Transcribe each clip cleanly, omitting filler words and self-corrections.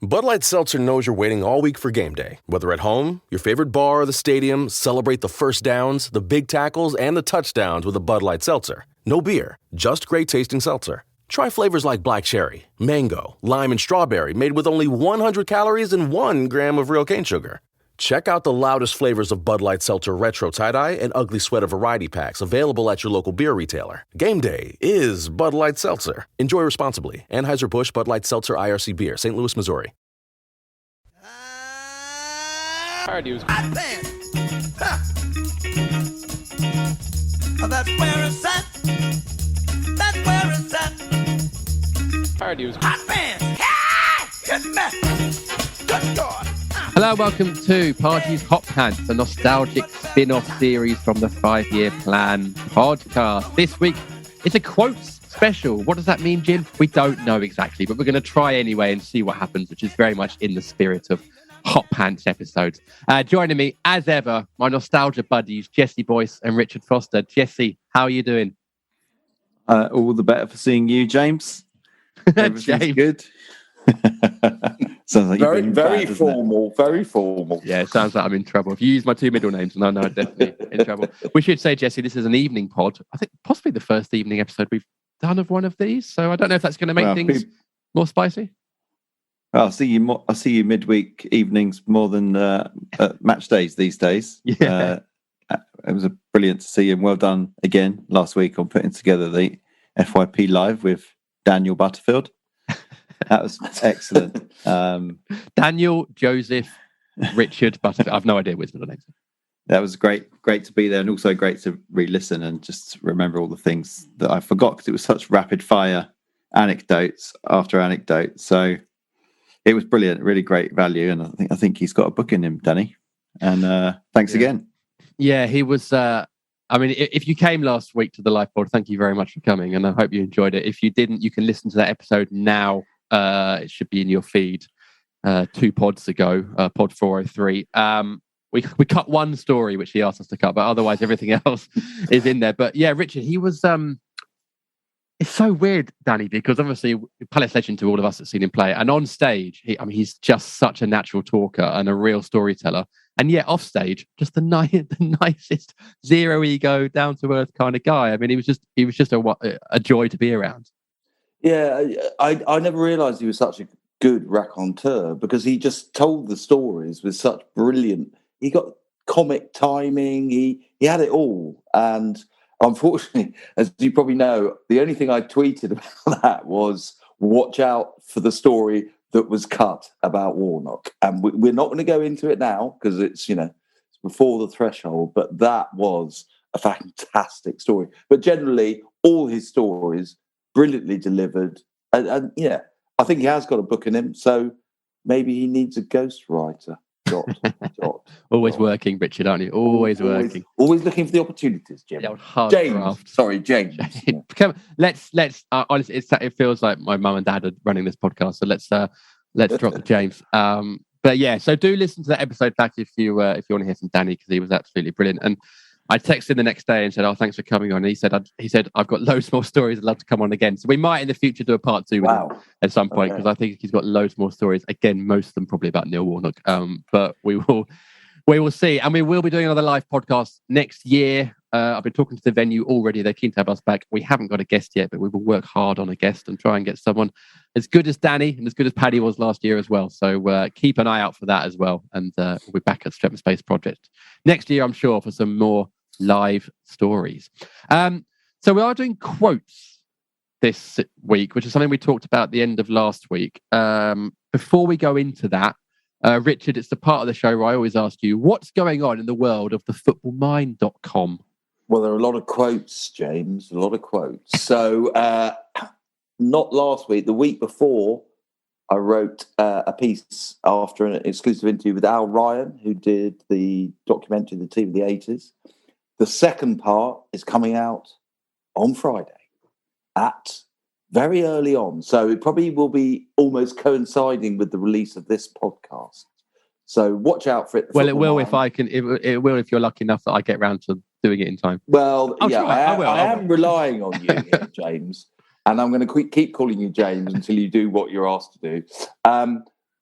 Bud Light Seltzer knows you're waiting all week for game day. Whether at home, your favorite bar, or the stadium, celebrate the first downs, the big tackles, and the touchdowns with a Bud Light Seltzer. No beer, just great tasting seltzer. Try flavors like black cherry, mango, lime, and strawberry made with only 100 calories and 1 gram of real cane sugar. Check out the loudest flavors of Bud Light Seltzer Retro Tie-Dye and Ugly Sweater variety packs available at your local beer retailer. Game day is Bud Light Seltzer. Enjoy responsibly. Anheuser-Busch Bud Light Seltzer IRC Beer, St. Louis, Missouri. That's where it's at. That's where it's at. Hot pants. Good God. Hello, welcome to Party's Hot Pants, a nostalgic spin-off series from the 5-Year Plan podcast. This week, it's a quotes special. What does that mean, Jim? We don't know exactly, but we're going to try anyway and see what happens, which is very much in the spirit of Hot Pants episodes. Joining me, as ever, my nostalgia buddies, Jesse Boyce and Richard Foster. Jesse, how are you doing? All the better for seeing you, James. Everything's James. good. Sounds like very bad, formal, very formal. Yeah, it sounds like I'm in trouble. If you use my 2 middle names, no, I'm definitely in trouble. We should say, Jesse, this is an evening pod. I think possibly the first evening episode we've done of one of these. So I don't know if that's going to make things more spicy. I'll see you midweek evenings more than match days these days. Yeah. It was brilliant to see you, and well done again last week on putting together the FYP Live with Daniel Butterfield. That was excellent. Daniel, Joseph, Richard Butterfield. I've no idea which middle names. That was great to be there, and also great to re-listen and just remember all the things that I forgot because it was such rapid fire anecdotes after anecdote. So it was brilliant, really great value, and I think he's got a book in him, Danny. And thanks again. Yeah, he was. I mean, if you came last week to the live pod, thank you very much for coming, and I hope you enjoyed it. If you didn't, you can listen to that episode now. It should be in your feed 2 pods ago, pod 403. We cut one story, which he asked us to cut, but otherwise everything else is in there. But yeah, Richard, he was... It's so weird, Danny, because obviously Palace legend to all of us that's seen him play. And on stage, he's just such a natural talker and a real storyteller. And yet off stage, just the nicest, zero ego, down to earth kind of guy. I mean, he was just a joy to be around. Yeah, I never realised he was such a good raconteur because he just told the stories with such brilliant. He got comic timing. He had it all. And unfortunately, as you probably know, the only thing I tweeted about that was watch out for the story that was cut about Warnock. And we're not going to go into it now because it's before the threshold. But that was a fantastic story. But generally, all his stories brilliantly delivered. And yeah, I think he has got a book in him. So maybe he needs a ghostwriter. Always working, Richard, aren't you? Always working. Always looking for the opportunities, Jim. James. Draft. Sorry, James. Come, let's. Honestly, it feels like my mum and dad are running this podcast, so let's drop the James. But yeah, so do listen to that episode back if you want to hear from Danny, because he was absolutely brilliant. And I texted him the next day and said, "Oh, thanks for coming on." And he said, "I've got loads more stories. I'd love to come on again." So we might in the future do a part 2 with him at some point, because I think he's got loads more stories. Again, most of them probably about Neil Warnock. But we will see, and we will be doing another live podcast next year. I've been talking to the venue already. They're keen to have us back. We haven't got a guest yet, but we will work hard on a guest and try and get someone as good as Danny and as good as Paddy was last year as well. So keep an eye out for that as well. And we'll be back at Strepham Space Project next year, I'm sure, for some more live stories. So we are doing quotes this week, which is something we talked about at the end of last week. Before we go into that, Richard, it's the part of the show where I always ask you, what's going on in the world of the footballmind.com? Well, there are a lot of quotes, James, a lot of quotes. So not last week, the week before, I wrote a piece after an exclusive interview with Al Ryan, who did the documentary, The Team of the 80s. The second part is coming out on Friday at very early on. So it probably will be almost coinciding with the release of this podcast. So watch out for it. Well, it will if I can. It will if you're lucky enough that I get round to doing it in time. Well, I am relying on you here, James. And I'm going to keep calling you James until you do what you're asked to do.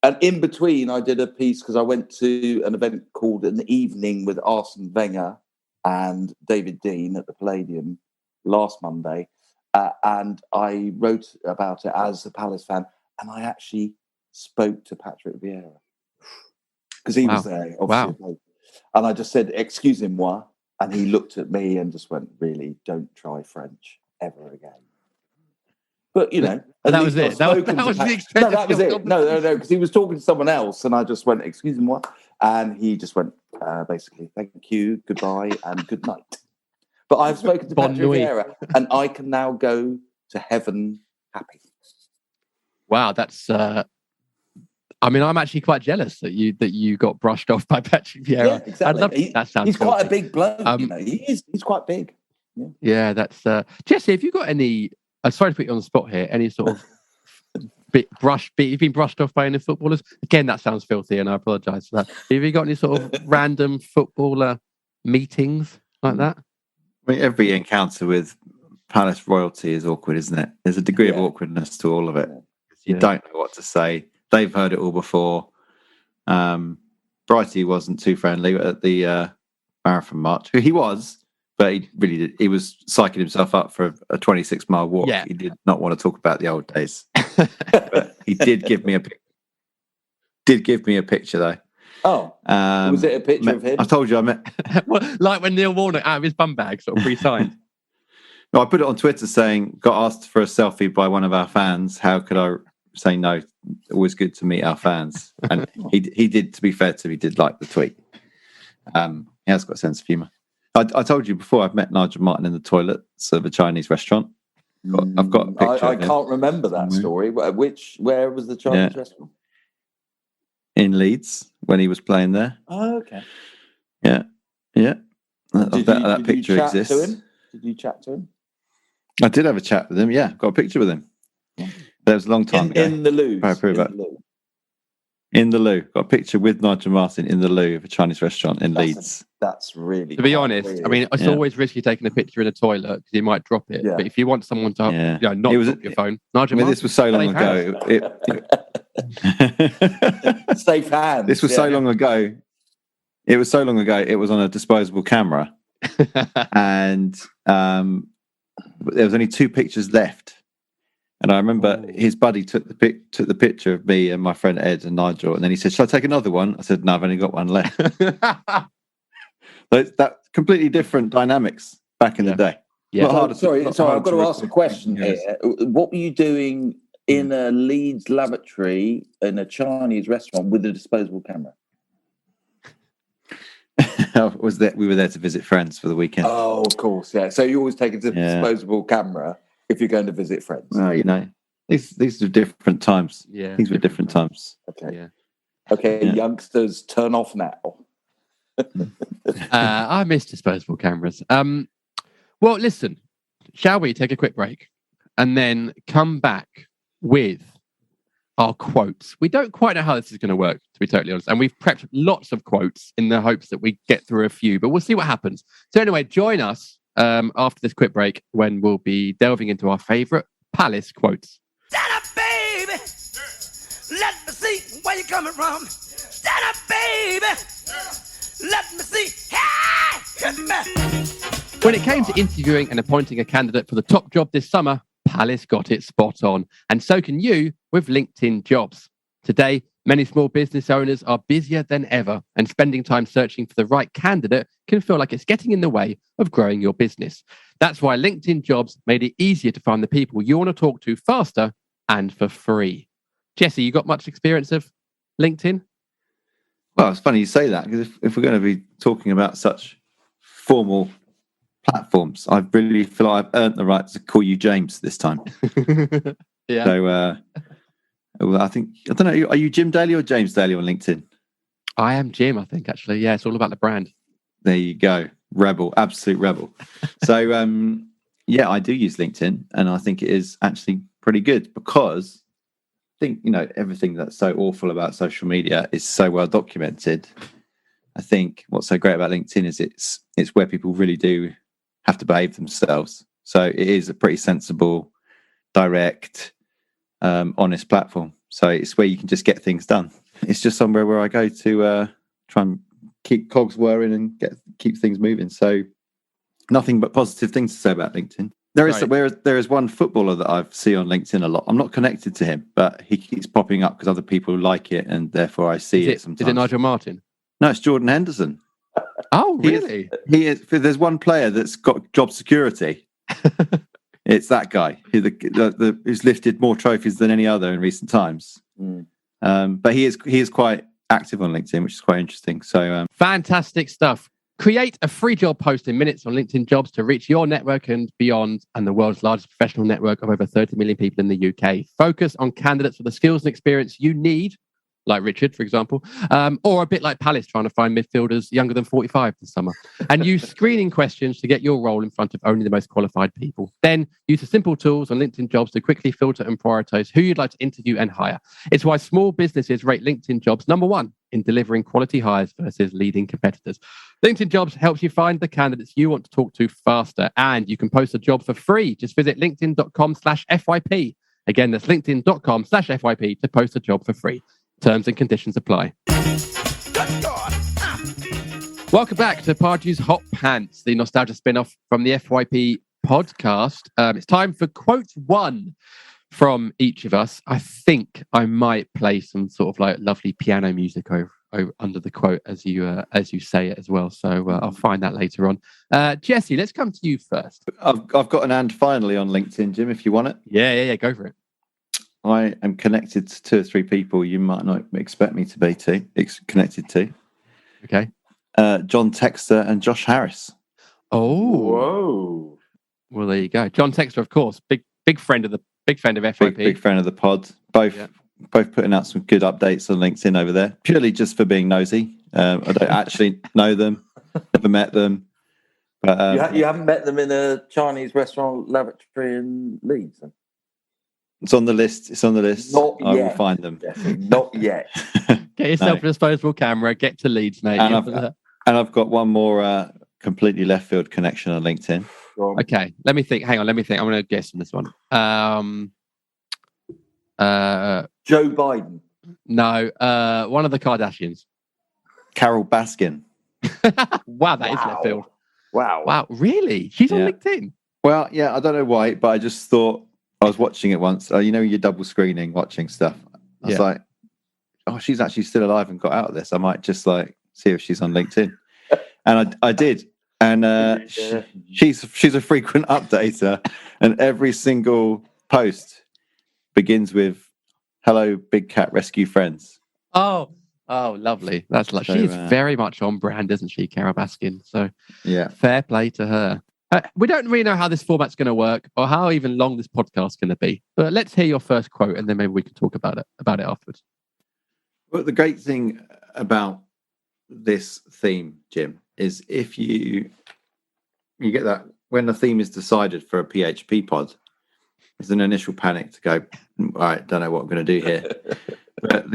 And in between, I did a piece because I went to an event called An Evening with Arsene Wenger and David Dean at the Palladium last Monday. And I wrote about it as a Palace fan. And I actually spoke to Patrick Vieira because he was there, obviously. Wow. And I just said, "Excusez-moi." And he looked at me and just went, "Really, don't try French ever again." But, you know, that was it. That was the extent. No, that was it. No, because he was talking to someone else, and I just went, "Excusez-moi," and he just went, basically, "Thank you, goodbye, and good night." But I've spoken to Patrick Vieira, and I can now go to heaven happy. Wow, that's. I mean, I'm actually quite jealous that you got brushed off by Patrick Vieira. Yeah, exactly. That sounds. He's filthy. quite a big bloke. You know, he's quite big. Yeah, that's. Jesse, have you got any? Sorry to put you on the spot here. Any sort of you've been brushed off by any footballers? Again, that sounds filthy, and I apologise for that. Have you got any sort of random footballer meetings like that? I mean, every encounter with Palace royalty is awkward, isn't it? There's a degree of awkwardness to all of it. You don't know what to say. They've heard it all before. Brighty wasn't too friendly at the marathon march. He was, but he really did. He was psyching himself up for a 26-mile walk. Yeah. He did not want to talk about the old days. But he did give me a picture though. Oh, was it a picture of him? I told you I met. Like when Neil Warnock out of his bum bag, sort of pre-signed. No, I put it on Twitter saying, got asked for a selfie by one of our fans. How could I say no? Always good to meet our fans. And he did, to be fair to him, he did like the tweet. He has got a sense of humour. I told you before, I've met Nigel Martin in the toilets of a Chinese restaurant. I've got a picture. I can't remember that story. Where was the Chinese restaurant? In Leeds, when he was playing there. Oh, okay. Yeah. That picture exists. Did you chat to him? I did have a chat with him. Yeah, got a picture with him. That was a long time ago. In the loo. In the loo. Got a picture with Nigel Martin in the loo of a Chinese restaurant in Leeds. That's really. To be honest, weird. I mean, it's always risky taking a picture in a toilet because you might drop it. Yeah. But if you want someone to, not drop your phone, Nigel I mean, Martin, this was so long ago. Safe hands. This was so long ago. It was so long ago. It was on a disposable camera, and there was only 2 pictures left. And I remember his buddy took the picture of me and my friend Ed and Nigel, and then he said, "Shall I take another one?" I said, "No, I've only got one left." But that completely different dynamics back in the day. Yeah. Sorry, I've got to ask a question here. What were you doing in a Leeds lavatory in a Chinese restaurant with a disposable camera? We were there to visit friends for the weekend. Oh, of course, yeah. So you always take a disposable camera if you're going to visit friends. Well, you know, these are different times. Yeah, these were different times. Okay. Yeah. Okay, youngsters, turn off now. I miss disposable cameras. Well, listen, shall we take a quick break and then come back with our quotes? We don't quite know how this is going to work, to be totally honest. And we've prepped lots of quotes in the hopes that we get through a few, but we'll see what happens. So anyway, join us after this quick break when we'll be delving into our favourite Palace quotes. Stand up, baby. Let me see where you're coming from. Stand up, baby. Let me see. Hey, hit me. When it came to interviewing and appointing a candidate for the top job this summer, Palace got it spot on. And so can you with LinkedIn Jobs. Today, many small business owners are busier than ever, and spending time searching for the right candidate can feel like it's getting in the way of growing your business. That's why LinkedIn Jobs made it easier to find the people you want to talk to faster and for free. Jesse, you got much experience of LinkedIn? Well, it's funny you say that, because if we're going to be talking about such formal platforms, I really feel like I've earned the right to call you James this time. Yeah. So I don't know, are you Jim Daly or James Daly on LinkedIn? I am Jim, I think, actually. Yeah, it's all about the brand. There you go. Rebel, absolute rebel. So, I do use LinkedIn, and I think it is actually pretty good, because I think, everything that's so awful about social media is so well documented. I think what's so great about LinkedIn is it's where people really do have to behave themselves. So it is a pretty sensible, direct, honest platform. So it's where you can just get things done. It's just somewhere where I go to try and keep cogs whirring and keep things moving. So nothing but positive things to say about LinkedIn. There is one footballer that I see on LinkedIn a lot. I'm not connected to him, but he keeps popping up because other people like it, and therefore I see it sometimes. Is it Nigel Martin? No, it's Jordan Henderson. Oh, really? He is. There's one player that's got job security. It's that guy who's lifted more trophies than any other in recent times. But he is quite active on LinkedIn, which is quite interesting. So fantastic stuff. Create a free job post in minutes on LinkedIn Jobs to reach your network and beyond, and the world's largest professional network of over 30 million people in the UK. Focus on candidates with the skills and experience you need, like Richard, for example, or a bit like Palace trying to find midfielders younger than 45 this summer. And use screening questions to get your role in front of only the most qualified people. Then use the simple tools on LinkedIn Jobs to quickly filter and prioritize who you'd like to interview and hire. It's why small businesses rate LinkedIn Jobs #1 in delivering quality hires versus leading competitors. LinkedIn Jobs helps you find the candidates you want to talk to faster, and you can post a job for free. Just visit linkedin.com/FYP. Again, that's linkedin.com/FYP to post a job for free. Terms and conditions apply. Welcome back to Pardew's Hot Pants, the nostalgia spin-off from the FYP podcast. It's time for quote 1 from each of us. I think I might play some sort of like lovely piano music over under the quote as you say it as well. So I'll find that later on. Jesse, let's come to you first. I've got an and finally on LinkedIn, Jim, if you want it. Yeah, go for it. I am connected to 2 or 3 people you might not expect me to be connected to. Okay. John Texter and Josh Harris. Oh, whoa! Well, there you go. John Texter, of course, big friend of FYP. Big friend of the pod. Both putting out some good updates on LinkedIn over there, purely just for being nosy. I don't actually know them, never met them. But you haven't met them in a Chinese restaurant lavatory in Leeds? Then? It's on the list. Not I yet. will find them. Not yet. Get yourself a disposable camera. Get to Leeds, mate. And I've got one more completely left field connection on LinkedIn. Okay, let me think. Hang on, I'm going to guess on this one. Joe Biden. No, one of the Kardashians. Carol Baskin. Wow, that is left field. Wow, really? She's on LinkedIn? Well, yeah, I don't know why, but I just thought I was watching it once. You're double screening, watching stuff. I was like, oh, she's actually still alive and got out of this. I might just see if she's on LinkedIn. And I did. And she's a frequent updater, and every single post begins with "Hello, Big Cat Rescue Friends." Oh, lovely. That's like she's very much on brand, isn't she, Carol Baskin? So yeah, fair play to her. We don't really know how this format's going to work or how even long this podcast's going to be. But let's hear your first quote, and then maybe we can talk about it afterwards. Well, the great thing about this theme, Jim, is if you get that when the theme is decided for a PHP pod, there's an initial panic to go, all right, don't know what I'm going to do here. but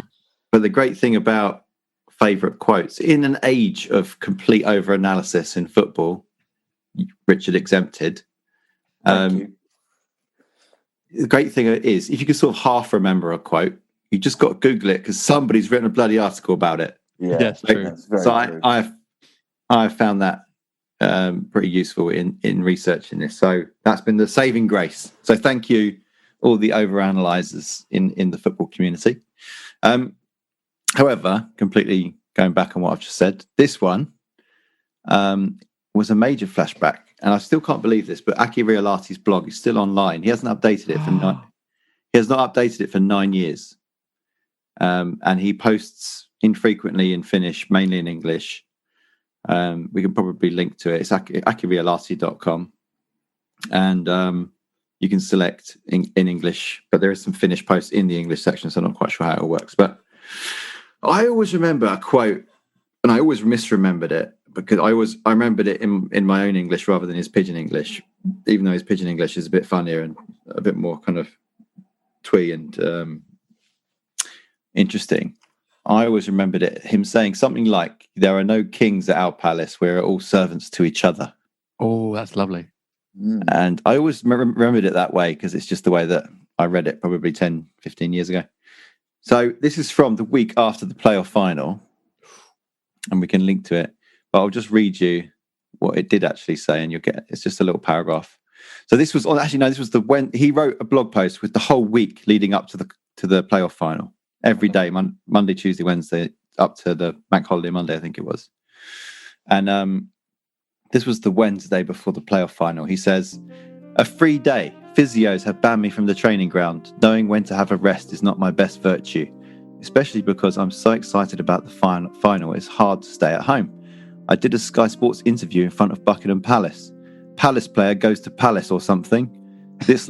the great thing about favourite quotes, in an age of complete over-analysis in football, Richard exempted, the great thing is if you can sort of half remember a quote, you just got to Google it because somebody's written a bloody article about it. Yeah, that's true. So I found that pretty useful in researching this. So that's been the saving grace. So thank you, all the overanalyzers in the football community. However, completely going back on what I've just said, this one was a major flashback, and I still can't believe this, but Aki Riolati's blog is still online. He hasn't updated it he has not updated it for 9 years. And he posts infrequently in Finnish, mainly in English. We can probably link to it. It's akiriolati.com. And you can select in English, but there is some Finnish posts in the English section, so I'm not quite sure how it all works. But I always remember a quote, and I always misremembered it, because I remembered it in my own English rather than his pidgin English, even though his pidgin English is a bit funnier and a bit more kind of twee and interesting. I always remembered him saying something like, "There are no kings at our palace. We're all servants to each other." Oh, that's lovely. And I always remembered it that way because it's just the way that I read it probably 10, 15 years ago. So this is from the week after the playoff final, and we can link to it. But I'll just read you what it did actually say, and you'll get it's just a little paragraph. So this was when he wrote a blog post with the whole week leading up to the playoff final. Every day, Monday, Tuesday, Wednesday, up to the bank holiday Monday, I think it was. And this was the Wednesday before the playoff final. He says, "A free day. Physios have banned me from the training ground. Knowing when to have a rest is not my best virtue, especially because I'm so excited about the final. It's hard to stay at home. I did a Sky Sports interview in front of Buckingham Palace. Palace player goes to Palace or something. This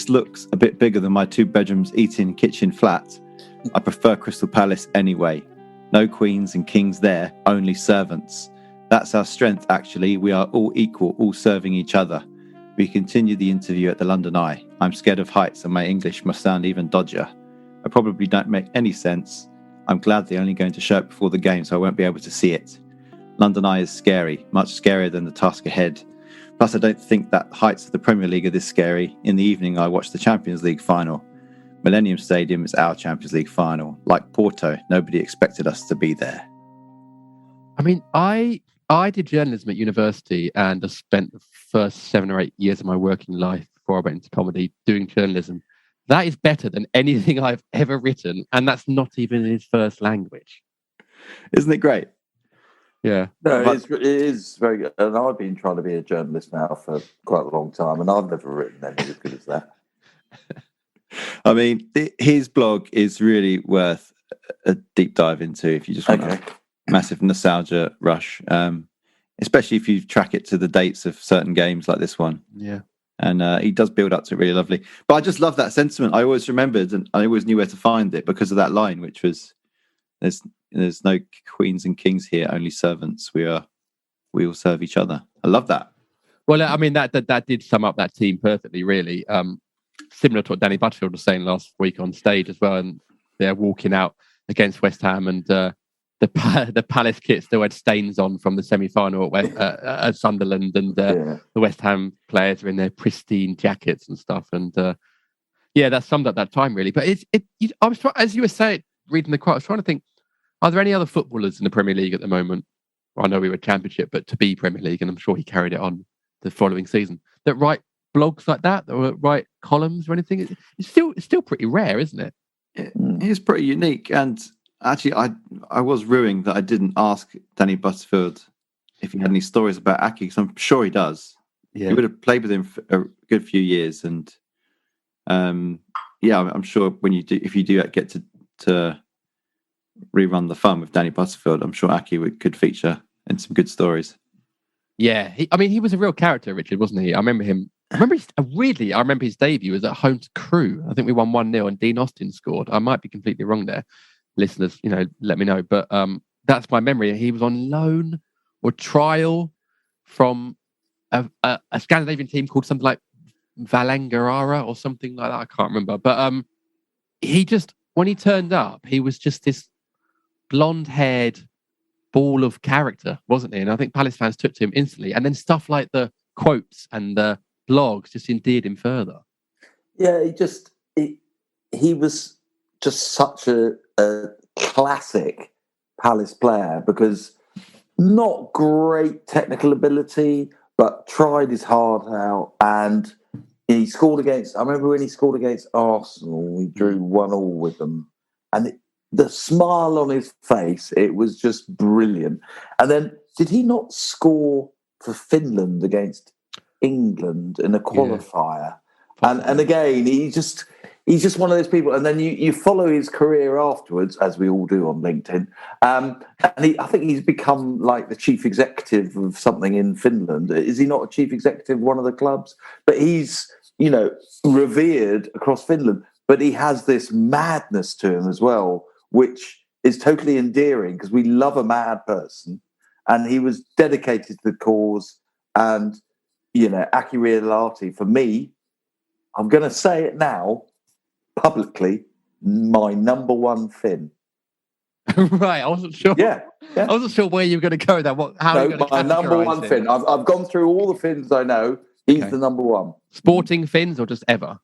looks a bit bigger than my 2 bedrooms eating kitchen flat. I prefer Crystal Palace anyway. No queens and kings there, only servants. That's our strength, actually. We are all equal, all serving each other." We continue the interview at the London Eye. I'm scared of heights and my English must sound even dodgier. I probably don't make any sense. I'm glad they're only going to show it before the game, so I won't be able to see it. London Eye is scary, much scarier than the task ahead. Plus, I don't think that heights of the Premier League are this scary. In the evening, I watched the Champions League final. Millennium Stadium is our Champions League final. Like Porto, nobody expected us to be there. I mean, I did journalism at university, and I spent the first 7 or 8 years of my working life before I went into comedy doing journalism. That is better than anything I've ever written, and that's not even in his first language. Isn't it great? Yeah. No, it is very good. And I've been trying to be a journalist now for quite a long time, and I've never written anything as good as that. I mean, his blog is really worth a deep dive into if you just want a massive nostalgia rush, especially if you track it to the dates of certain games like this one. Yeah. And he does build up to it really lovely. But I just love that sentiment. I always remembered, and I always knew where to find it because of that line, which was, "There's no queens and kings here, only servants. We all serve each other." I love that. Well, I mean, that did sum up that team perfectly, really. Similar to what Danny Butterfield was saying last week on stage as well. And they're walking out against West Ham, and the Palace kit still had stains on from the semi-final at Sunderland, and the West Ham players are in their pristine jackets and stuff. And that summed up that time really. But I was trying, as you were saying, reading the quote, I was trying to think: are there any other footballers in the Premier League at the moment? Well, I know we were Championship, but to be Premier League, and I'm sure he carried it on the following season, that write blogs like that, or write columns or anything? It's still pretty rare, isn't it? It is pretty unique. And actually, I was ruining that I didn't ask Danny Butterfield if he had any stories about Aki, because I'm sure he does. Yeah. He would have played with him for a good few years, and I'm sure if you do get to rerun the fun with Danny Butterfield, I'm sure Aki could feature in some good stories. Yeah, he was a real character, Richard, wasn't he? I remember his debut was at home to Crewe. I think we won 1-0 and Dean Austin scored. I might be completely wrong there. Listeners, let me know. But that's my memory. He was on loan or trial from a Scandinavian team called something like Valangarara or something like that. I can't remember. But when he turned up, he was just this blonde-haired ball of character, wasn't he? And I think Palace fans took to him instantly. And then stuff like the quotes and the blogs just endeared him further. Yeah, he was just such a classic Palace player, because not great technical ability, but tried his heart out, and he scored against. I remember when he scored against Arsenal, we drew 1-1 with them, and the smile on his face, it was just brilliant. And then, did he not score for Finland against England in a qualifier? Yeah. And again, he's just one of those people. And then you follow his career afterwards, as we all do on LinkedIn. And I think he's become like the chief executive of something in Finland. Is he not a chief executive of one of the clubs? But he's, revered across Finland. But he has this madness to him as well, which is totally endearing, because we love a mad person. And he was dedicated to the cause. And, Aki Riolahti, for me, I'm going to say it now, publicly, my number one Finn. Right, I wasn't sure. Yeah. I wasn't sure where you were going to go with that. My number one Finn. I've gone through all the Finns I know. He's the number one. Sporting Finns or just ever?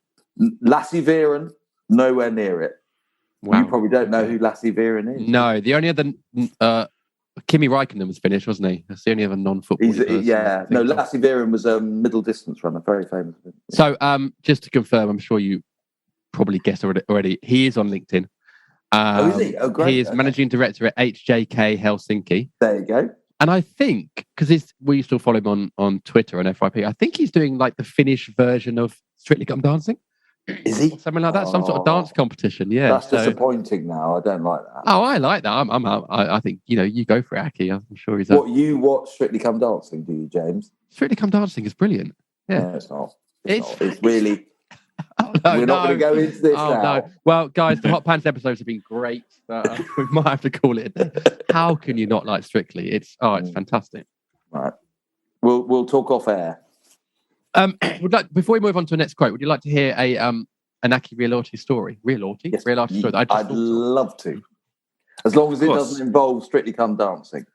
Lassie Viren, nowhere near it. Wow. You probably don't know who Lassie Viren is. No, the only other Kimi Räikkönen was Finnish, wasn't he? That's the only other non-football. No, Lassie Viren was a middle distance runner, very famous. Yeah. So, just to confirm, I'm sure you probably guessed already. He is on LinkedIn. Is he? Oh, great. He is managing director at HJK Helsinki. There you go. And I think, because we still follow him on Twitter and FYP, I think he's doing like the Finnish version of Strictly Come Dancing. Is he? Or something like that, some sort of dance competition. Yeah, that's disappointing. Now I don't like that. Oh, I like that. I think you go for it, Aki. I'm sure he's. What you watch Strictly Come Dancing? Do you, James? Strictly Come Dancing is brilliant. Yeah, no, it's not. It's really. Oh, no, we're not going to go into this now. No. Well, guys, the Hot Pants episodes have been great, but we might have to call it a day. How can you not like Strictly? It's fantastic. Right. We'll talk off air. Before we move on to the next quote, would you like to hear an Aki Reality story? Yes, Reality story. I'd love to, as long as it doesn't involve Strictly Come Dancing.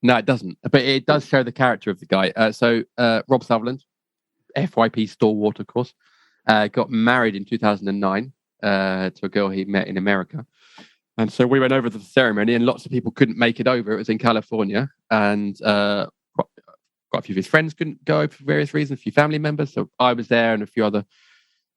No, it doesn't. But it does show the character of the guy. Rob Sutherland, FYP stalwart, of course, got married in 2009 to a girl he met in America. And so we went over to the ceremony, and lots of people couldn't make it over. It was in California, and quite a few of his friends couldn't go for various reasons, a few family members. So I was there, and a few other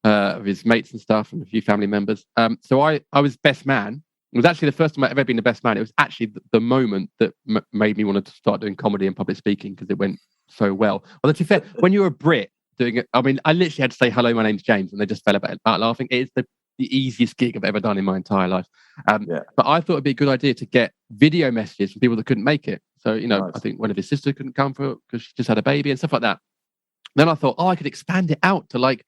of his mates and stuff, and a few family members. So I was best man. It was actually the first time I'd ever been the best man. It was actually the moment that made me want to start doing comedy and public speaking, because it went so well. Although, to be fair, when you're a Brit doing it, I mean, I literally had to say, hello, my name's James, and they just fell about laughing. It is the easiest gig I've ever done in my entire life. But I thought it'd be a good idea to get video messages from people that couldn't make it. So, nice. I think one of his sisters couldn't come for it because she just had a baby and stuff like that. Then I thought, I could expand it out to, like,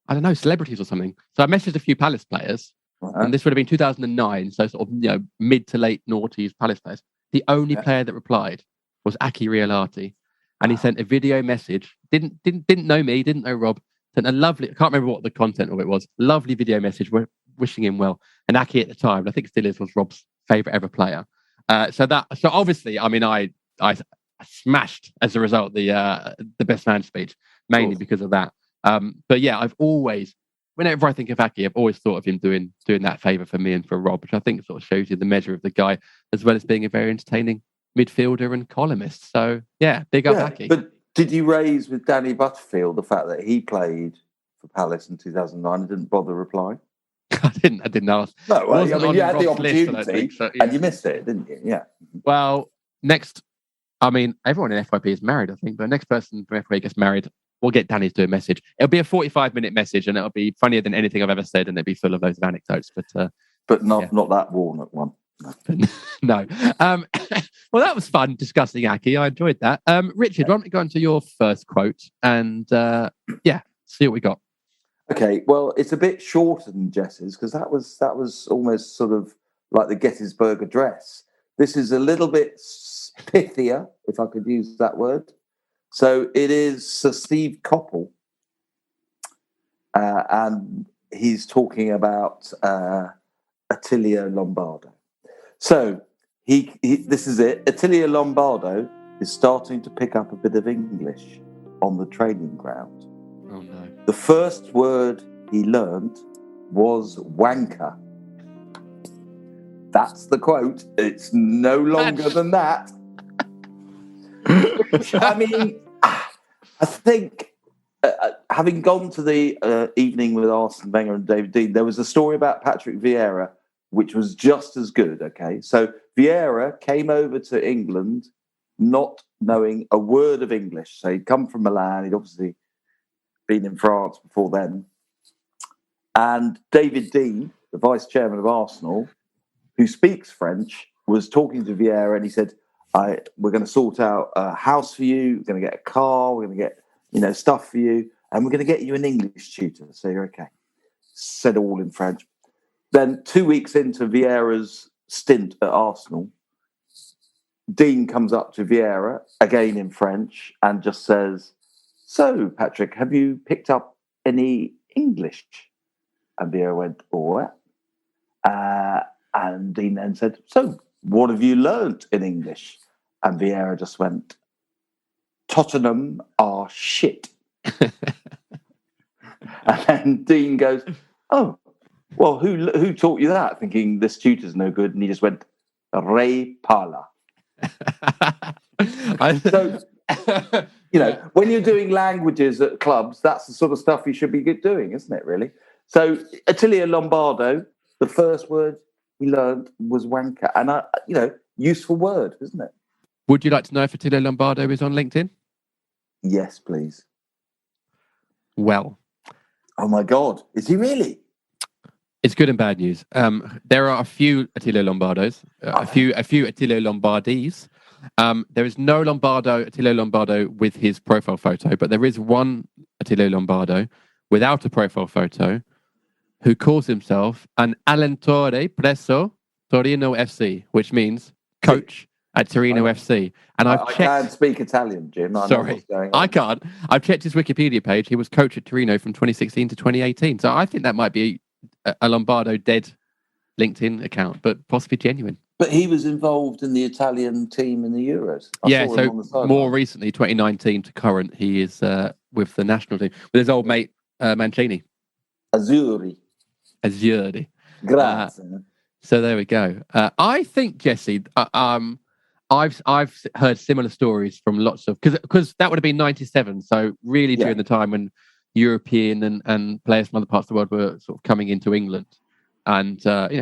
I don't know, celebrities or something. So I messaged a few Palace players, and this would have been 2009, so sort of mid to late noughties Palace players. The only player that replied was Aki Reality, and he sent a video message. Didn't know me, didn't know Rob. Sent a lovely, I can't remember what the content of it was. Lovely video message wishing him well. And Aki at the time, and I think still is, was Rob's favourite ever player. So obviously, I mean, I smashed as a result the best man speech, mainly because of that. But yeah, I've always, whenever I think of Aki, I've always thought of him doing that favour for me and for Rob, which I think sort of shows you the measure of the guy, as well as being a very entertaining midfielder and columnist. So yeah, big up Aki. But did you raise with Danny Butterfield the fact that he played for Palace in 2009 and didn't bother replying? I didn't ask. No, well, I mean, you had the opportunity and you missed it, didn't you? Yeah. Well, next, I mean, everyone in FYP is married, I think, but the next person from FYP gets married, we'll get Danny to do a message. It'll be a 45-minute message, and it'll be funnier than anything I've ever said, and it'll be full of those anecdotes. But not that walnut one. No. Well, that was fun discussing Aki. I enjoyed that. Richard, why don't we go into your first quote and see what we got. Okay, well, it's a bit shorter than Jess's, because that was almost sort of like the Gettysburg Address. This is a little bit pithier, if I could use that word. So it is Sir Steve Coppell, and he's talking about Attilio Lombardo. So this is it. Attilio Lombardo is starting to pick up a bit of English on the training ground. Oh no. The first word he learned was wanker. That's the quote. It's no longer than that. I mean, I think having gone to the evening with Arsene Wenger and David Dean, there was a story about Patrick Vieira, which was just as good. Okay, so Vieira came over to England not knowing a word of English. So he'd come from Milan. He'd obviously been in France before then. And David Dean, the vice chairman of Arsenal, who speaks French, was talking to Vieira, and he said, we're going to sort out a house for you. We're going to get a car. We're going to get, stuff for you. And we're going to get you an English tutor. So you're okay. Said all in French. Then 2 weeks into Vieira's stint at Arsenal, Dean comes up to Vieira, again in French, and just says, "So, Patrick, have you picked up any English?" And Vieira went, "What?" And Dean then said, "So, what have you learnt in English?" And Vieira just went, "Tottenham are shit." And then Dean goes, "Oh, Well, who taught you that? Thinking this tutor's no good, and he just went Ray Pala. So, when you're doing languages at clubs, that's the sort of stuff you should be doing, isn't it? Really. So, Attilio Lombardo, the first word he learned was wanker, and useful word, isn't it? Would you like to know if Attilio Lombardo is on LinkedIn? Yes, please. Well, oh my God, is he really? It's good and bad news. There are a few Attilio Lombardos, a few Attilio Lombardis. There is no Attilio Lombardo with his profile photo, but there is one Attilio Lombardo without a profile photo who calls himself an allenatore presso Torino FC, which means coach at Torino FC. And I can't speak Italian, Jim. Sorry, I can't. I've checked his Wikipedia page. He was coach at Torino from 2016 to 2018. So I think that might be a Lombardo dead LinkedIn account, but possibly genuine. But he was involved in the Italian team in the Euros. So more recently, 2019 to current, he is with the national team with his old mate Mancini. Azzurri. Grazie. So there we go. I think, Jesse, I've heard similar stories from lots of because that would have been 97. So really during the time when European and players from other parts of the world were sort of coming into England and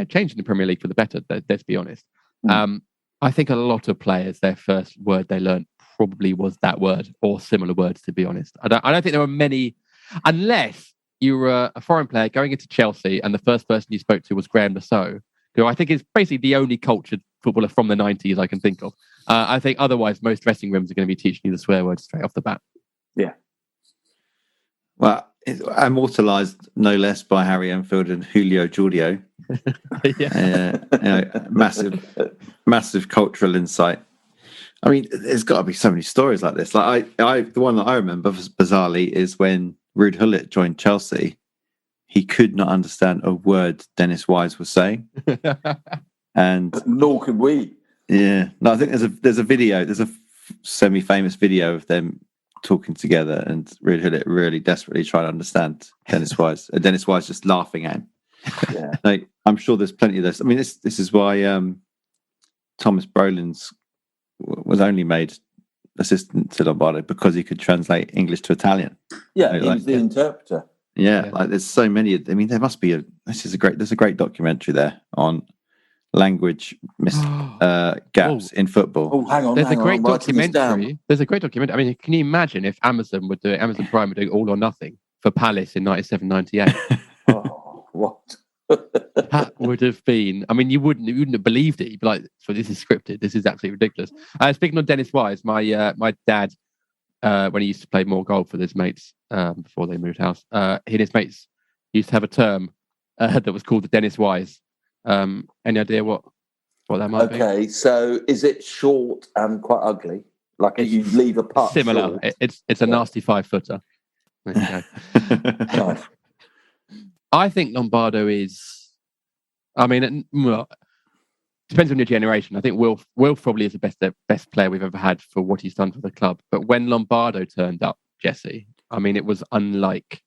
changing the Premier League for the better. Let's be honest. I think a lot of players, their first word they learned probably was that word or similar words. To be honest, I don't think there were many, unless you were a foreign player going into Chelsea and the first person you spoke to was Graham Lasso, who I think is basically the only cultured footballer from the 90s I can think of. I think otherwise most dressing rooms are going to be teaching you the swear words straight off the bat. Yeah. Well, it's immortalised no less by Harry Enfield and Julio Giorgio. Massive cultural insight. I mean, there's got to be so many stories like this. Like the one that I remember bizarrely is when Ruud Gullit joined Chelsea. He could not understand a word Dennis Wise was saying, and nor could we. Yeah, no, I think there's a video. There's a semi-famous video of them talking together, and Ruud Gullit really desperately trying to understand Dennis Wise, and Dennis Wise just laughing at him. Yeah, like, I'm sure there's plenty of this. I mean, this is why Thomas Brolin's was only made assistant to Lombardo because he could translate English to Italian. Yeah, he was the interpreter. Yeah, like there's so many. I mean, there must be there's a great documentary there on language gaps in football. Oh, hang on. There's a great documentary. I mean, can you imagine if Amazon Prime would do All or Nothing for Palace in 97-98? Oh, what? That would have been. I mean, you wouldn't have believed it. You'd be like, "So this is scripted. This is absolutely ridiculous." Speaking of Dennis Wise, my dad, when he used to play more golf with his mates before they moved house, he and his mates used to have a term that was called the Dennis Wise. Any idea what that might be? Okay, so is it short and quite ugly? Like you leave a putt? Similar. It's a nasty 5-footer. There you go. I think Lombardo is. I mean, well, depends on your generation. I think Wilf probably is the best player we've ever had for what he's done for the club. But when Lombardo turned up, Jesse, I mean, it was unlike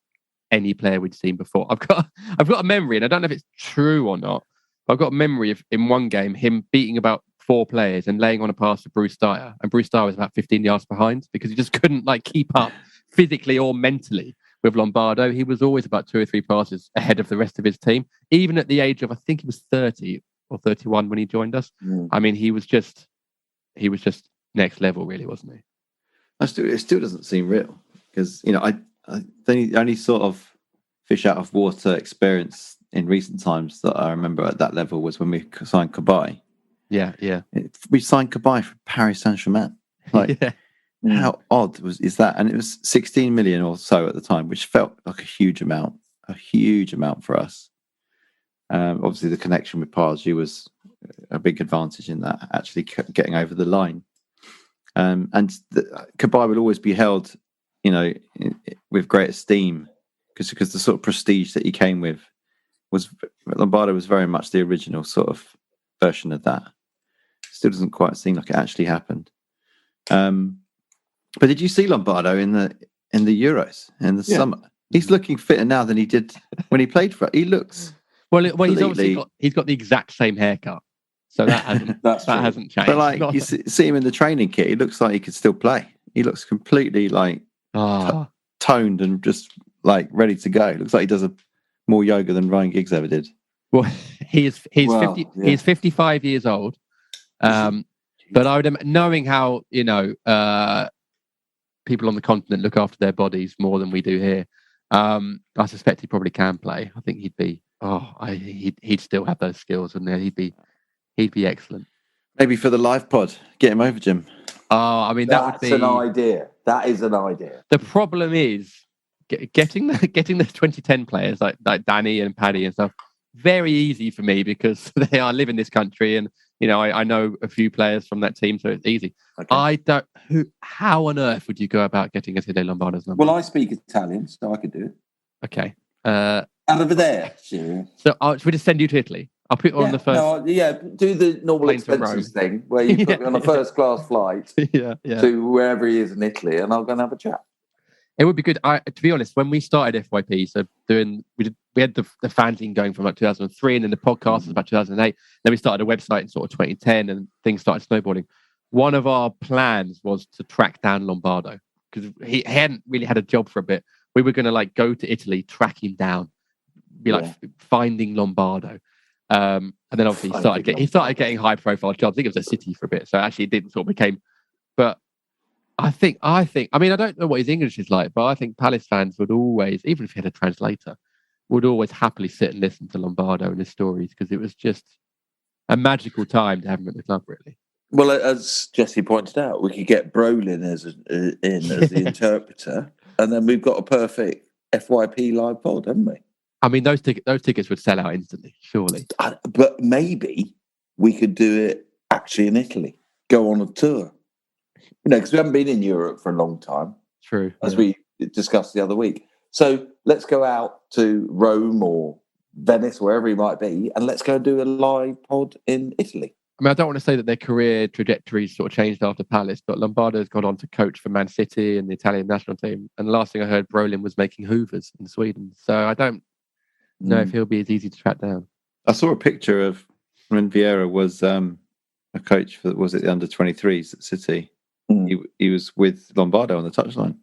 any player we'd seen before. I've got a memory, and I don't know if it's true or not. I've got a memory of in one game him beating about 4 players and laying on a pass to Bruce Dyer, and Bruce Dyer was about 15 yards behind because he just couldn't keep up physically or mentally with Lombardo. He was always about 2 or 3 passes ahead of the rest of his team, even at the age of I think he was 30 or 31 when he joined us. I mean, he was just next level, really, wasn't he? It still doesn't seem real because the only sort of fish out of water experience in recent times that I remember at that level was when we signed Cabaye. Yeah. We signed Cabaye for Paris Saint-Germain. How odd is that? And it was 16 million or so at the time, which felt like a huge amount for us. Obviously, the connection with Pardew was a big advantage in that, actually getting over the line. And Cabaye will always be held, with great esteem because the sort of prestige that he came with Lombardo was very much the original sort of version of that. Still doesn't quite seem like it actually happened. But did you see Lombardo in the Euros in the summer? He's looking fitter now than he did when he played for it. He looks Well, he's obviously completely- he's got the exact same haircut, so that hasn't That's that true. hasn't changed. But like Not- you see him in the training kit, he looks like he could still play. He looks completely like Ah. toned and just like ready to go. Looks like he does more yoga than Ryan Giggs ever did. Well, he's Well, 50. yeah. He's 55 years old. But I would knowing how people on the continent look after their bodies more than we do here. I suspect he probably can play. I think he'd be. He'd still have those skills, and he'd be excellent. Maybe for the live pod, get him over, Jim. Oh, I mean that would That's be an idea. That is an idea. the problem. Is getting the 2010 players like Danny and Paddy and stuff very easy for me because they live in this country, and I know a few players from that team, so it's easy. Okay. How on earth would you go about getting Attila Lombardo's number? Well, I speak Italian, so I could do it. Okay. Over there, Syria. So should we just send you to Italy? I'll put you on the first. No, do the normal Plane to expenses thing where you put me on a first class flight yeah. to wherever he is in Italy, and I'll go and have a chat. It would be good. To be honest, when we started FYP, so we had the fanzine going from like 2003, and then the podcast was about 2008. Then we started a website in sort of 2010, and things started snowballing. One of our plans was to track down Lombardo because he hadn't really had a job for a bit. We were going to like go to Italy, track him down, be like finding Lombardo. And then obviously he started getting high profile jobs. I think it was a City for a bit, so actually it didn't sort of became. But I mean, I don't know what his English is like, but I think Palace fans would always, even if he had a translator, would always happily sit and listen to Lombardo and his stories because it was just a magical time to have him at the club, really. Well, as Jesse pointed out, we could get Brolin as the interpreter, and then we've got a perfect FYP live pod, haven't we? I mean, those tickets would sell out instantly, surely. But maybe we could do it actually in Italy, go on a tour. Because we haven't been in Europe for a long time. True. As we discussed the other week. So let's go out to Rome or Venice, wherever he might be, and let's go do a live pod in Italy. I mean, I don't want to say that their career trajectories sort of changed after Palace, but Lombardo's gone on to coach for Man City and the Italian national team. And the last thing I heard, Brolin was making Hoovers in Sweden. So I don't know if he'll be as easy to track down. I saw a picture of when Vieira was a coach for, was it the under-23s at City? He was with Lombardo on the touchline.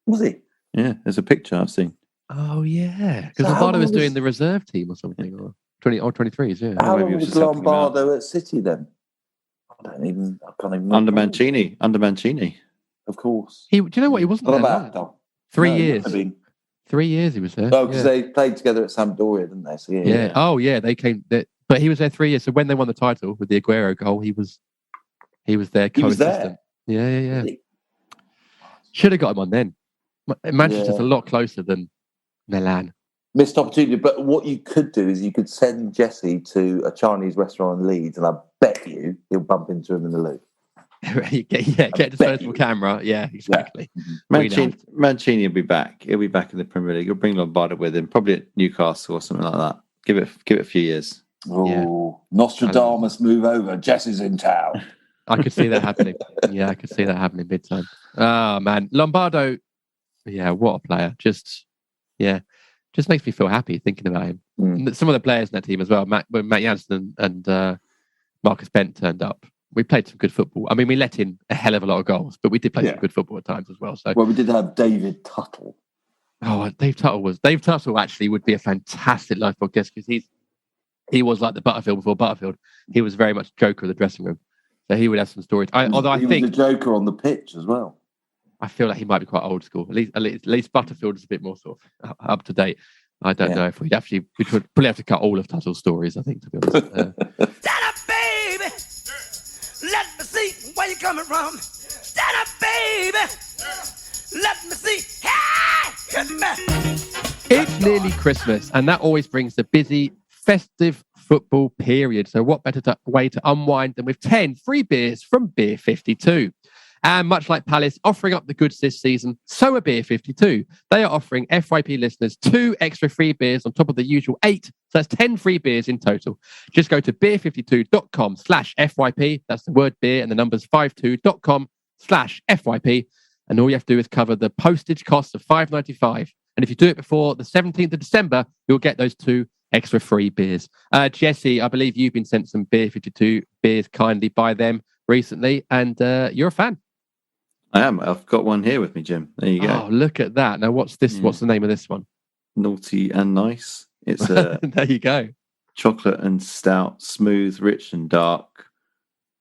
Was he? Yeah, there's a picture I've seen. Oh, yeah. Because So Lombardo was how doing the reserve team or something, or 23s, yeah. How maybe long it was was just helping him Lombardo at City then? I can't even Under remember. Mancini. Of course. Do you know what? He wasn't there long. Roberto. 3 No, years. I mean, 3 years he was there. oh, because yeah. they played together at Sampdoria, didn't they? So Yeah. Oh, yeah. They came. But he was there 3 years. So when they won the title with the Aguero goal, he was their He was co-assistant. there. Yeah. Should have got him on then. Manchester's a lot closer than Milan. Missed opportunity. But what you could do is you could send Jesse to a Chinese restaurant in Leeds, and I bet you he'll bump into him in the loo. Get disposable camera. Yeah, exactly. Mancini will be back. He'll be back in the Premier League. He'll bring Lombardo with him, probably at Newcastle or something like that. Give it a few years. Oh, Nostradamus move over. Jesse's in town. I could see that happening. Yeah, I could see that happening big time. Oh, man. Lombardo, yeah, what a player. Just makes me feel happy thinking about him. Some of the players in that team as well. Matt Janssen and Marcus Bent turned up. We played some good football. I mean, we let in a hell of a lot of goals, but we did play some good football at times as well. So, well, we did have David Tuttle. Oh, Dave Tuttle actually would be a fantastic life podcast because he was like the Butterfield before Butterfield. He was very much Joker of the dressing room. So he would have some stories. Although I think the Joker on the pitch as well. I feel like he might be quite old school. At least Butterfield is a bit more sort of up to date. I don't know if we'd probably have to cut all of Tuttle's stories, I think, to be honest. Stand up, baby. Let me see where you're coming from. Stand up, baby. Let me see. Hey! Hit me. It's nearly Christmas, and that always brings the busy, festive football period. So what better way to unwind than with 10 free beers from Beer 52? And much like Palace offering up the goods this season, so are Beer 52. They are offering FYP listeners 2 extra free beers on top of the usual 8. So that's 10 free beers in total. Just go to beer52.com/FYP. That's the word beer and the numbers 52.com/FYP. And all you have to do is cover the postage costs of $5.95. And if you do it before the 17th of December, you'll get those 2 extra free beers. Jesse, I believe you've been sent some Beer 52 beers kindly by them recently, and you're a fan. I am. I've got one here with me, Jim. There you go. Oh, look at that. Now, what's this? What's the name of this one? Naughty and Nice. It's a there you go. chocolate and stout, smooth, rich and dark.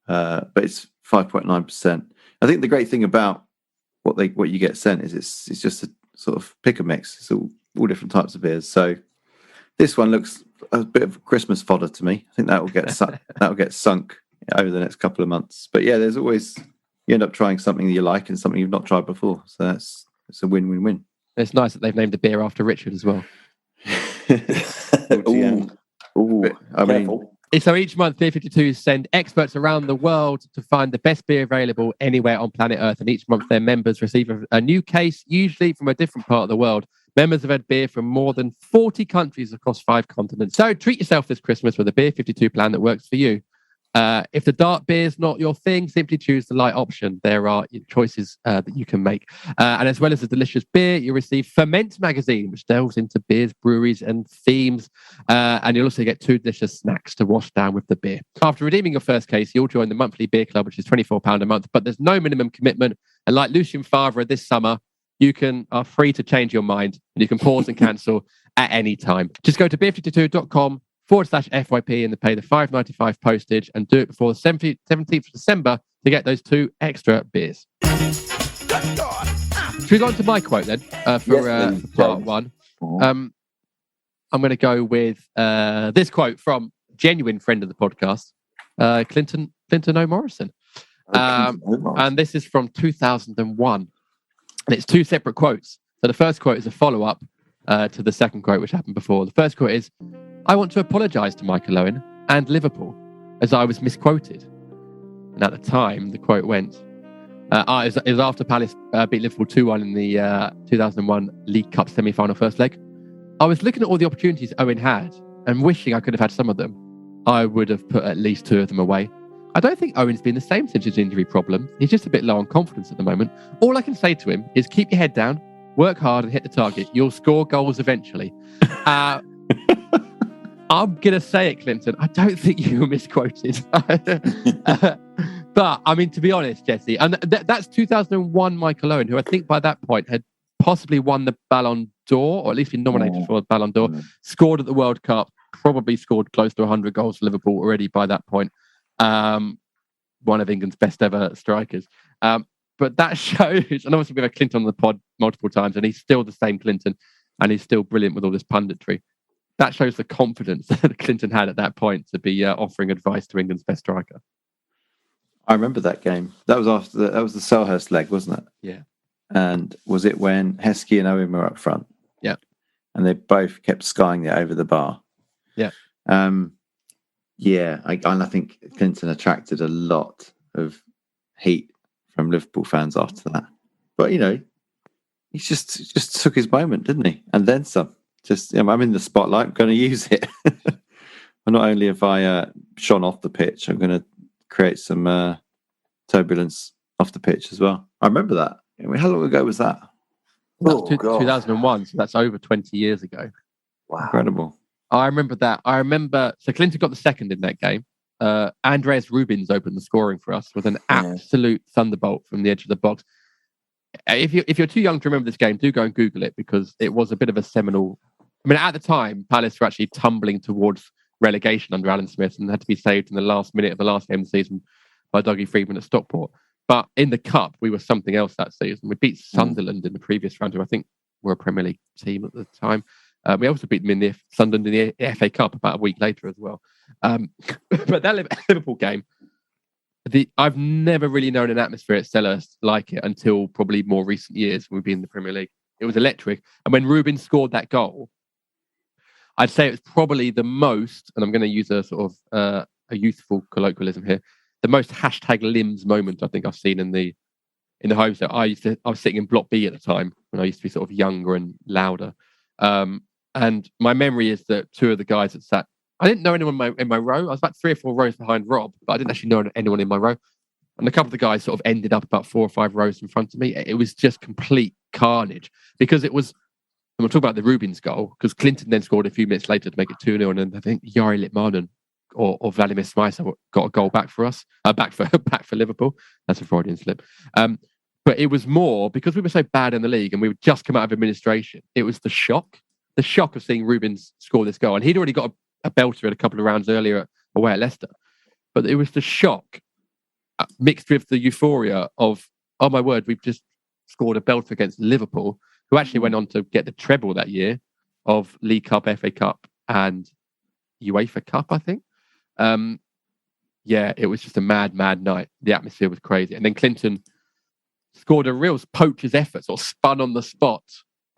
But it's 5.9%. I think the great thing about what you get sent is it's just a sort of pick a mix. It's all different types of beers. So this one looks a bit of Christmas fodder to me. I think that will get sunk over the next couple of months. But yeah, there's always, you end up trying something that you like and something you've not tried before. So it's a win-win-win. It's nice that they've named the beer after Richard as well. I mean, so each month, Beer 52 send experts around the world to find the best beer available anywhere on planet Earth. And each month, their members receive a new case, usually from a different part of the world. Members have had beer from more than 40 countries across 5 continents. So treat yourself this Christmas with a Beer 52 plan that works for you. If the dark beer is not your thing, simply choose the light option. There are choices that you can make. And as well as the delicious beer, you receive Ferment magazine, which delves into beers, breweries, and themes. And you'll also get 2 delicious snacks to wash down with the beer. After redeeming your first case, you'll join the monthly beer club, which is £24 a month. But there's no minimum commitment. And like Lucien Favre this summer, you are free to change your mind, and you can pause and cancel at any time. Just go to beer52.com/FYP and pay the $5.95 postage, and do it before the 17th of December to get those 2 extra beers. Should we go on to my quote then for part 1? I'm going to go with this quote from genuine friend of the podcast, Clinton O. Morrison. And this is from 2001. And it's 2 separate quotes. So the first quote is a follow-up to the second quote, which happened before. The first quote is, "I want to apologise to Michael Owen and Liverpool, as I was misquoted." And at the time, the quote went, it was after Palace beat Liverpool 2-1 in the 2001 League Cup semi-final first leg. "I was looking at all the opportunities Owen had and wishing I could have had some of them. I would have put at least 2 of them away. I don't think Owen's been the same since his injury problem. He's just a bit low on confidence at the moment. All I can say to him is keep your head down, work hard and hit the target. You'll score goals eventually." I'm going to say it, Clinton. I don't think you were misquoted. But, I mean, to be honest, Jesse, and that's 2001 Michael Owen, who I think by that point had possibly won the Ballon d'Or, or at least been nominated for the Ballon d'Or, scored at the World Cup, probably scored close to 100 goals for Liverpool already by that point. One of England's best ever strikers. But that shows, and obviously we've had Clinton on the pod multiple times, and he's still the same Clinton, and he's still brilliant with all this punditry. That shows the confidence that Clinton had at that point to be offering advice to England's best striker. I remember that game. That was after that was the Selhurst leg, wasn't it? Yeah. And was it when Heskey and Owen were up front? Yeah. And they both kept skying it over the bar. Yeah. Yeah. I think Clinton attracted a lot of heat from Liverpool fans after that. But, you know, he just took his moment, didn't he? And then some. I'm in the spotlight. I'm going to use it. And not only have I shone off the pitch, I'm going to create some turbulence off the pitch as well. I remember that. I mean, how long ago was that? That's 2001, so that's over 20 years ago. Wow. Incredible. I remember that. So Clinton got the second in that game. Andreas Rubins opened the scoring for us with an absolute thunderbolt from the edge of the box. If you're too young to remember this game, do go and Google it, because it was a bit of a seminal. I mean, at the time, Palace were actually tumbling towards relegation under Alan Smith and had to be saved in the last minute of the last game of the season by Dougie Freedman at Stockport. But in the Cup, we were something else that season. We beat Sunderland in the previous round, who I think were a Premier League team at the time. We also beat them in Sunderland in the FA Cup about a week later as well. But that Liverpool game, I've never really known an atmosphere at Selhurst like it until probably more recent years when we've been in the Premier League. It was electric. And when Rubin scored that goal, I'd say it was probably the most, and I'm going to use a sort of a youthful colloquialism here, the most #limbs moment I think I've seen in the home. So I was sitting in Block B at the time when I used to be sort of younger and louder. And my memory is that 2 of the guys that sat, I didn't know anyone in my row. I was about 3 or 4 rows behind Rob, but I didn't actually know anyone in my row. And a couple of the guys sort of ended up about 4 or 5 rows in front of me. It was just complete carnage, because it was we'll talk about the Rubins goal, because Clinton then scored a few minutes later to make it 2-0, and then I think Jari Litmanen or Vladimir Smicer got a goal back for us, back for Liverpool. That's a Freudian slip. But it was more because we were so bad in the league and we would just come out of administration. It was the shock of seeing Rubins score this goal, and he'd already got a belter at a couple of rounds earlier away at Leicester. But it was the shock mixed with the euphoria of, oh my word, we've just scored a belter against Liverpool, who actually went on to get the treble that year of League Cup, FA Cup, and UEFA Cup, I think. It was just a mad night. The atmosphere was crazy. And then Clinton scored a real poacher's effort, sort of spun on the spot.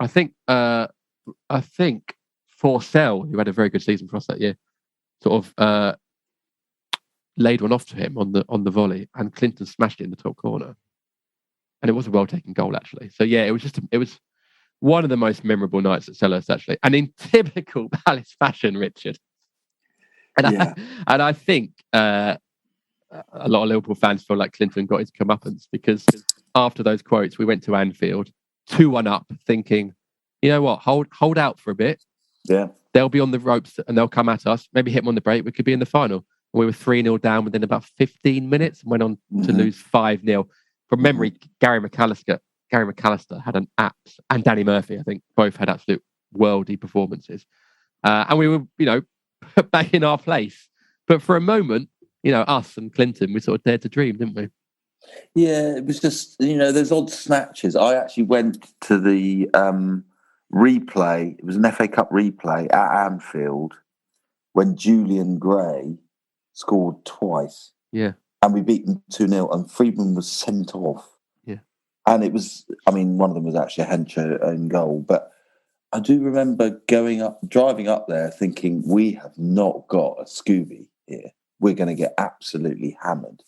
I think Forsell, who had a very good season for us that year, sort of laid one off to him on the volley, and Clinton smashed it in the top corner. And it was a well-taken goal, actually. So, yeah, it was one of the most memorable nights at Selhurst, actually. And in typical Palace fashion, Richard. And I think a lot of Liverpool fans feel like Clinton got his comeuppance, because after those quotes, we went to Anfield, 2-1 up, thinking, you know what, hold out for a bit. Yeah. They'll be on the ropes and they'll come at us. Maybe hit them on the break. We could be in the final. We were 3-0 down within about 15 minutes and went on to lose 5-0. From memory, Gary McAllister had an apps, and Danny Murphy, I think, both had absolute worldy performances. And we were, back in our place. But for a moment, us and Clinton, we sort of dared to dream, didn't we? Yeah, it was just, there's odd snatches. I actually went to the replay. It was an FA Cup replay at Anfield when Julian Gray scored twice. Yeah. And we beat them 2-0, and Friedman was sent off. Yeah. And it was, one of them was actually a Hencher own goal. But I do remember driving up there thinking, we have not got a Scooby here. We're going to get absolutely hammered.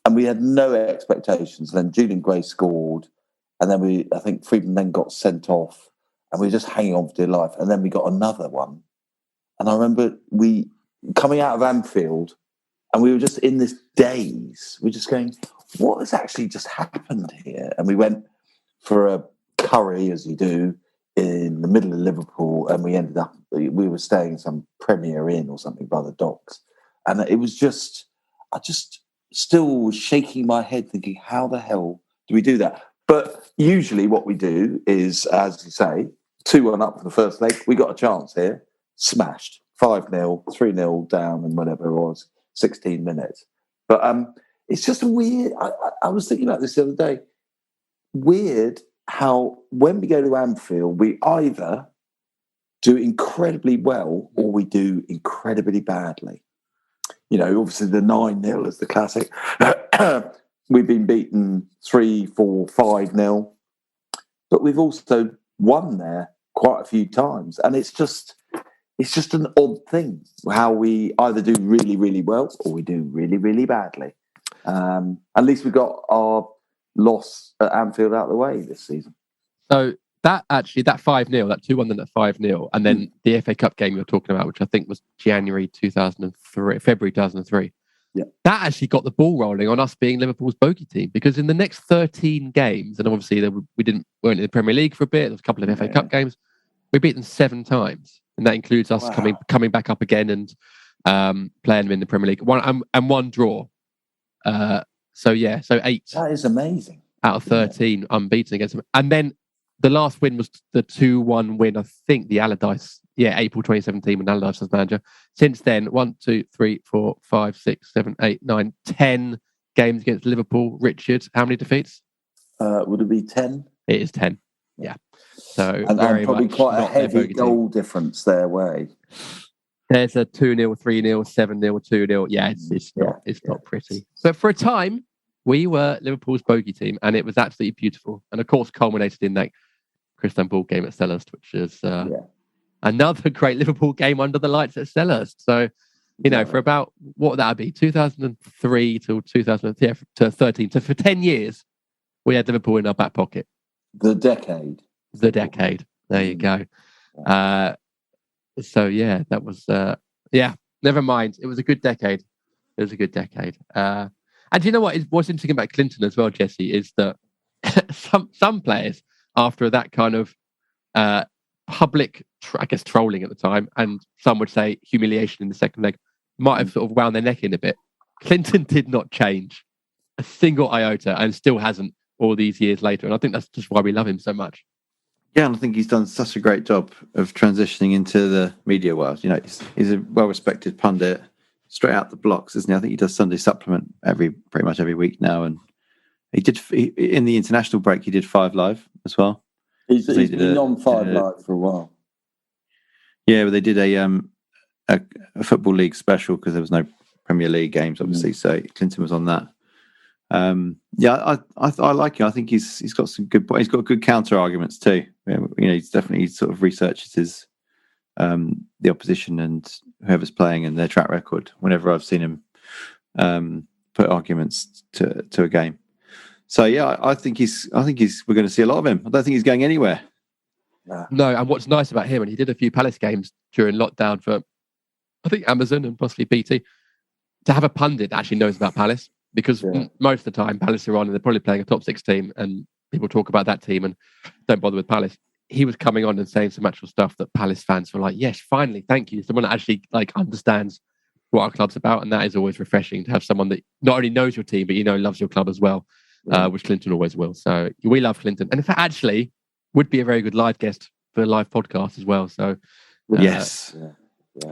And we had no expectations. And then Julian Gray scored. And then I think Friedman then got sent off. And we were just hanging on for dear life. And then we got another one. And I remember coming out of Anfield, and we were just in this daze. We're just going, what has actually just happened here? And we went for a curry, as you do, in the middle of Liverpool. And we ended up, we were staying in some Premier Inn or something by the docks. And it was just, I just still was shaking my head thinking, how the hell do we do that? But usually what we do is, as you say, 2-1 up for the first leg. We got a chance here. Smashed. 5-0, 3-0 down, and whatever it was. 16 minutes. But it's just a weird, I was thinking about this the other day, weird how when we go to Anfield, we either do incredibly well or we do incredibly badly. Obviously the 9-0 is the classic. We've been beaten 3, 4, 5-0, but we've also won there quite a few times. And it's just an odd thing how we either do really, really well or we do really, really badly. At least we got our loss at Anfield out of the way this season. So that 5-0, that 2-1, then that 5-0, and then the FA Cup game you're talking about, which I think was February 2003. Yeah. That actually got the ball rolling on us being Liverpool's bogey team, because in the next 13 games, and obviously we weren't in the Premier League for a bit, there was a couple of FA Cup games, we beat them 7 times. And that includes us coming back up again and playing them in the Premier League. One draw. So 8. That is amazing. Out of 13 unbeaten against them. And then the last win was the 2-1 win, I think, the Allardyce, April 2017 when Allardyce was manager. Since then, 1, 2, 3, 4, 5, 6, 7, 8, 9, 10 games against Liverpool. Richard, how many defeats? Would it be 10? It is 10. Yeah. So and very probably much quite a heavy goal difference their way. There's a 2-0, 3-0, 7-0, 2-0. Yeah, it's not pretty. But for a time, we were Liverpool's bogey team, and it was absolutely beautiful. And of course, culminated in that Christian Ball game at Selhurst, which is another great Liverpool game under the lights at Selhurst. So, for about, what would that be? 2003 till 2013. So for 10 years, we had Liverpool in our back pocket. The decade. There you go. That was, never mind. It was a good decade. And do you know what's interesting about Clinton as well, Jesse, is that some players, after that kind of public, I guess, trolling at the time, and some would say humiliation in the second leg, might have sort of wound their neck in a bit. Clinton did not change a single iota and still hasn't all these years later. And I think that's just why we love him so much. Yeah, and I think he's done such a great job of transitioning into the media world. You know, he's a well-respected pundit, straight out the blocks, isn't he? I think he does Sunday Supplement pretty much every week now, and in the international break he did 5 Live as well. He's been on 5 Live for a while. Yeah, but they did a football league special because there was no Premier League games, obviously. So Clinton was on that. Yeah, I like him. I think he's got some good. He's got good counter arguments too. You know, he's definitely sort of researches his the opposition and whoever's playing and their track record. Whenever I've seen him put arguments to a game. So yeah, I think we're going to see a lot of him. I don't think he's going anywhere. No, and what's nice about him, and he did a few Palace games during lockdown for, I think, Amazon and possibly BT, to have a pundit that actually knows about Palace, because most of the time Palace are on and they're probably playing a top 6 team and people talk about that team and don't bother with Palace. He was coming on and saying some actual stuff that Palace fans were like, yes, finally, thank you. Someone that actually understands what our club's about, and that is always refreshing to have someone that not only knows your team, but loves your club as well, which Clinton always will. So we love Clinton. And in fact, actually, would be a very good live guest for a live podcast as well. So yes.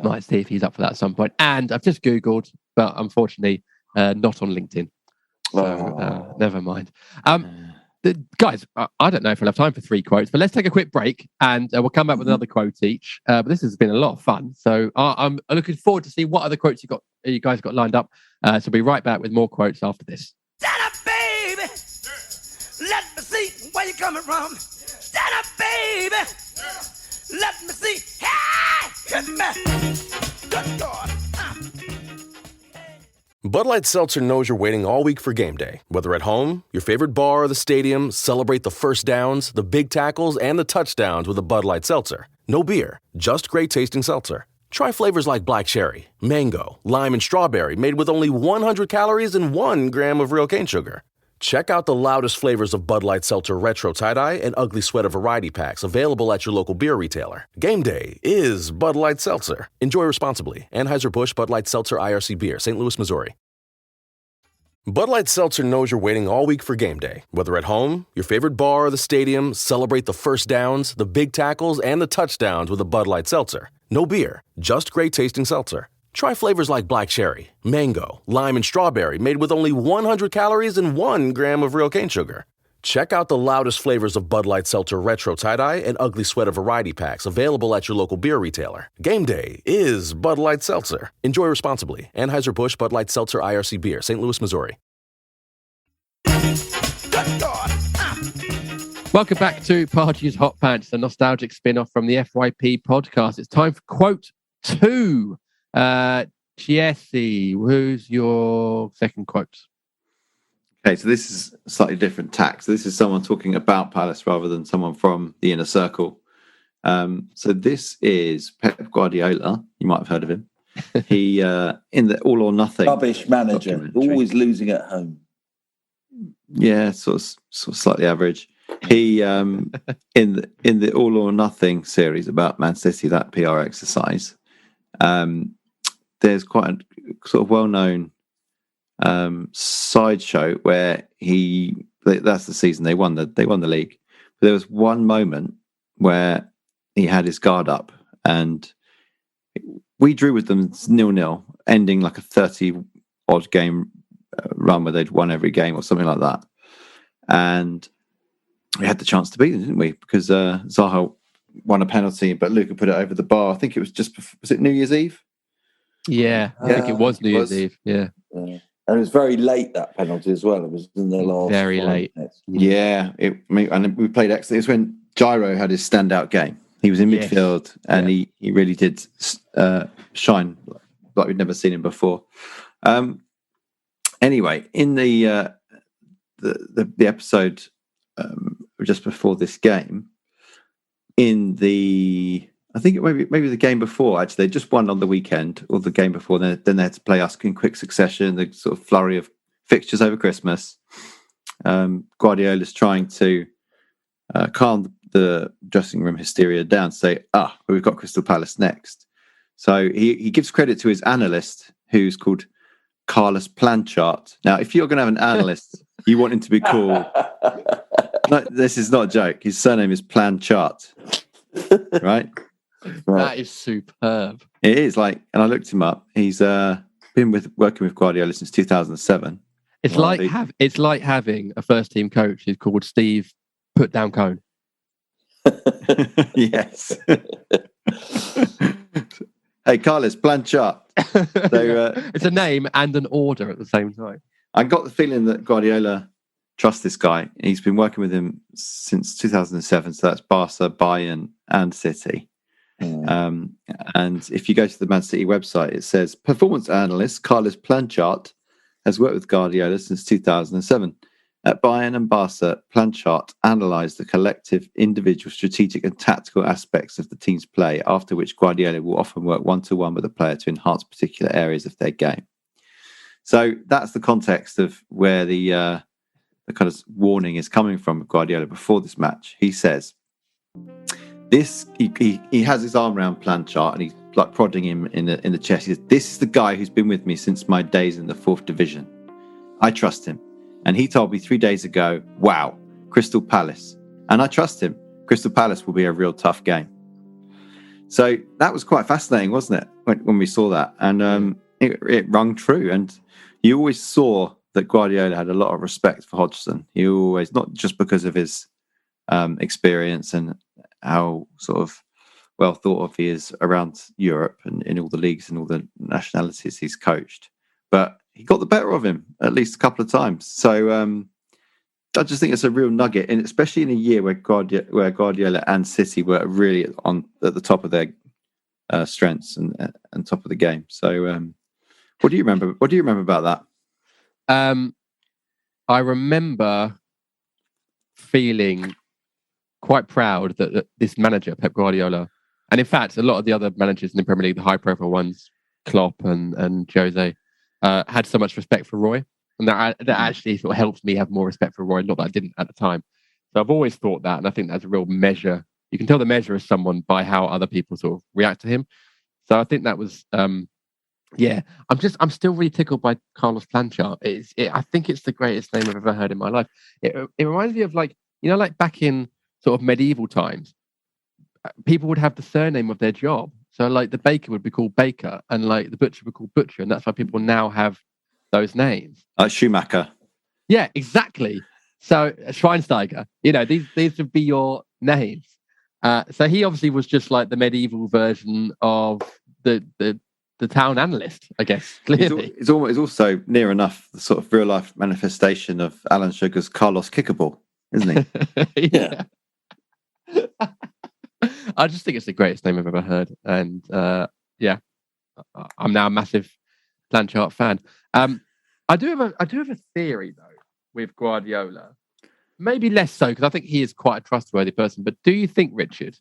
Might see if he's up for that at some point. And I've just Googled, but unfortunately not on LinkedIn. So never mind. Guys, I don't know if we'll have time for 3 quotes, but let's take a quick break and we'll come back with another quote each. But this has been a lot of fun. So I'm looking forward to see what other quotes you guys got lined up. So we'll be right back with more quotes after this. Stand up, baby. Let me see where you're coming from. Stand up, baby. Let me see. Hey, hit me. Good God. Bud Light Seltzer knows you're waiting all week for game day. Whether at home, your favorite bar, or the stadium, celebrate the first downs, the big tackles, and the touchdowns with a Bud Light Seltzer. No beer, just great tasting seltzer. Try flavors like black cherry, mango, lime, and strawberry made with only 100 calories and 1 gram of real cane sugar. Check out the loudest flavors of Bud Light Seltzer Retro Tie-Dye and Ugly Sweater variety packs available at your local beer retailer. Game day is Bud Light Seltzer. Enjoy responsibly. Anheuser-Busch Bud Light Seltzer IRC Beer, St. Louis, Missouri. Bud Light Seltzer knows you're waiting all week for game day. Whether at home, your favorite bar, or the stadium, celebrate the first downs, the big tackles, and the touchdowns with a Bud Light Seltzer. No beer, just great tasting seltzer. Try flavors like black cherry, mango, lime, and strawberry made with only 100 calories and 1 gram of real cane sugar. Check out the loudest flavors of Bud Light Seltzer Retro Tie-Dye and Ugly Sweater variety packs available at your local beer retailer. Game day is Bud Light Seltzer. Enjoy responsibly. Anheuser-Busch Bud Light Seltzer IRC Beer, St. Louis, Missouri. Welcome back to Pardew's Hot Pants, the nostalgic spin-off from the FYP podcast. It's time for quote 2. Jesse, who's your second quote? Okay, so this is a slightly different tack. So this is someone talking about Palace rather than someone from the inner circle. So this is Pep Guardiola. You might have heard of him. He in the All or Nothing rubbish manager, always losing at home. Yeah, sort of slightly average. He in the All or Nothing series about Man City, that PR exercise. There's quite a sort of well-known sideshow where that's the season they won the league. But there was one moment where he had his guard up and we drew with them 0-0, ending like a 30-odd game run where they'd won every game or something like that. And we had the chance to beat them, didn't we? Because Zaha won a penalty, but Luka put it over the bar. I think it was was it New Year's Eve? Yeah, I think it was New Year's Eve. Yeah. And it was very late, that penalty as well. It was in the last very late. Minutes. Yeah, and we played excellent. It was when Gyro had his standout game. He was in midfield and he really did shine like we'd never seen him before. Anyway, in the episode just before this game, I think maybe the game before, actually, they just won on the weekend, or the game before. Then they had to play us in quick succession, the sort of flurry of fixtures over Christmas. Guardiola's trying to calm the dressing room hysteria down, say, we've got Crystal Palace next. So he gives credit to his analyst, who's called Carlos Planchart. Now, if you're going to have an analyst, you want him to be called... No, this is not a joke. His surname is Planchart, right? That is superb. It is, and I looked him up. He's been working with Guardiola since 2007. It's like having a first team coach who's called Steve Put Down Cone. Yes. Hey, Carlos Planchart. So, it's a name and an order at the same time. I got the feeling that Guardiola trusts this guy. He's been working with him since 2007. So that's Barca, Bayern, and City. And if you go to the Man City website, it says performance analyst Carlos Planchart has worked with Guardiola since 2007. At Bayern and Barca, Planchart analysed the collective, individual, strategic and tactical aspects of the team's play, after which Guardiola will often work one-to-one with the player to enhance particular areas of their game. So that's the context of where the kind of warning is coming from with Guardiola before this match. He says, he has his arm around Planchart and he's like prodding him in the chest. He says, "This is the guy who's been with me since my days in the 4th division. I trust him. And he told me 3 days ago, wow, Crystal Palace. And I trust him. Crystal Palace will be a real tough game." So that was quite fascinating, wasn't it, when we saw that? And it rung true. And you always saw that Guardiola had a lot of respect for Hodgson. He always, not just because of his experience and how sort of well thought of he is around Europe and in all the leagues and all the nationalities he's coached, but he got the better of him at least a couple of times. So I just think it's a real nugget, and especially in a year where Guardiola and City were really at the top of their strengths and top of the game. So what do you remember? What do you remember about that? I remember feeling quite proud that this manager, Pep Guardiola, and in fact, a lot of the other managers in the Premier League, the high-profile ones, Klopp and Jose, had so much respect for Roy. And that actually sort of helps me have more respect for Roy, not that I didn't at the time. So I've always thought that, and I think that's a real measure. You can tell the measure of someone by how other people sort of react to him. So I think that was... I'm still really tickled by Carlos Planchart. I think it's the greatest name I've ever heard in my life. It reminds me of like back in sort of medieval times, people would have the surname of their job. So like the baker would be called Baker and like the butcher would be called Butcher. And that's why people now have those names. Schumacher. Yeah, exactly. So Schweinsteiger, these would be your names. So he obviously was just like the medieval version of the town analyst, I guess. Clearly, it's also near enough the sort of real life manifestation of Alan Sugar's Carlos Kickable, isn't he? Yeah. I just think it's the greatest name I've ever heard, and I'm now a massive Planchart fan. I do have a theory though with Guardiola, maybe less so because I think he is quite a trustworthy person. But do you think, Richard,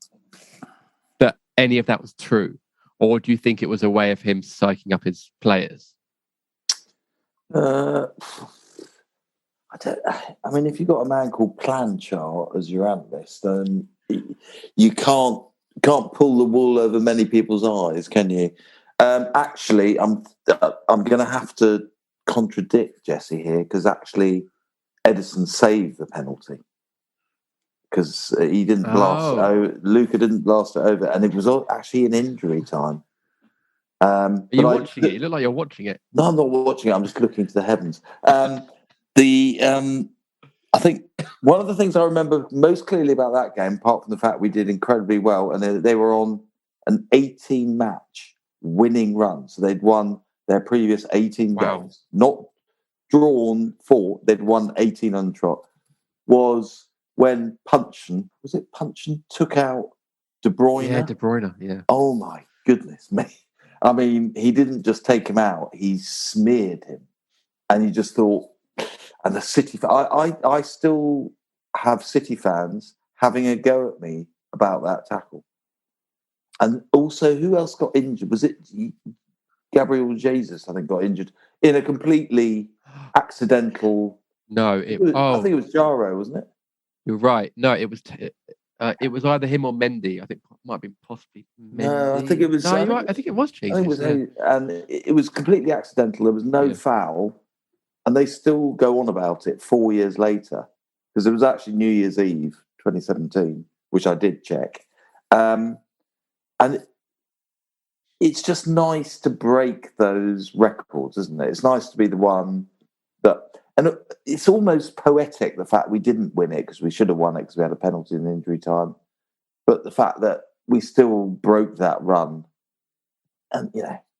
that any of that was true? Or do you think it was a way of him psyching up his players? I mean, if you've got a man called Planchart as your analyst, then you can't pull the wool over many people's eyes, can you? Actually, I'm going to have to contradict Jesse here because actually Edison saved the penalty because he didn't blast it over. Luca didn't blast it over, and it was actually in injury time. Are you watching it? You look like you're watching it. No, I'm not watching it. I'm just looking to the heavens. I think one of the things I remember most clearly about that game, apart from the fact we did incredibly well, and they were on an 18-match winning run. So they'd won their previous 18 games, not drawn 4. They'd won 18 on trot. Was when Punchin took out De Bruyne? Yeah, De Bruyne, yeah. Oh, my goodness me. I mean, he didn't just take him out, he smeared him. And you just thought, and the City, I still have City fans having a go at me about that tackle. And also, who else got injured? Was it Gabriel Jesus, I think, got injured in a completely accidental... No, I think it was Jaro, wasn't it? You're right. No, it was... It was either him or Mendy. I think it might have been possibly Mendy. No, I think it was. No, you're right. I think it was I think it Jesus. was, and it was completely accidental. There was no foul, and they still go on about it 4 years later because it was actually New Year's Eve, 2017, which I did check, and it's just nice to break those records, isn't it? It's nice to be the one that, and it's almost poetic, the fact we didn't win it because we should have won it because we had a penalty in injury time. But the fact that we still broke that run, and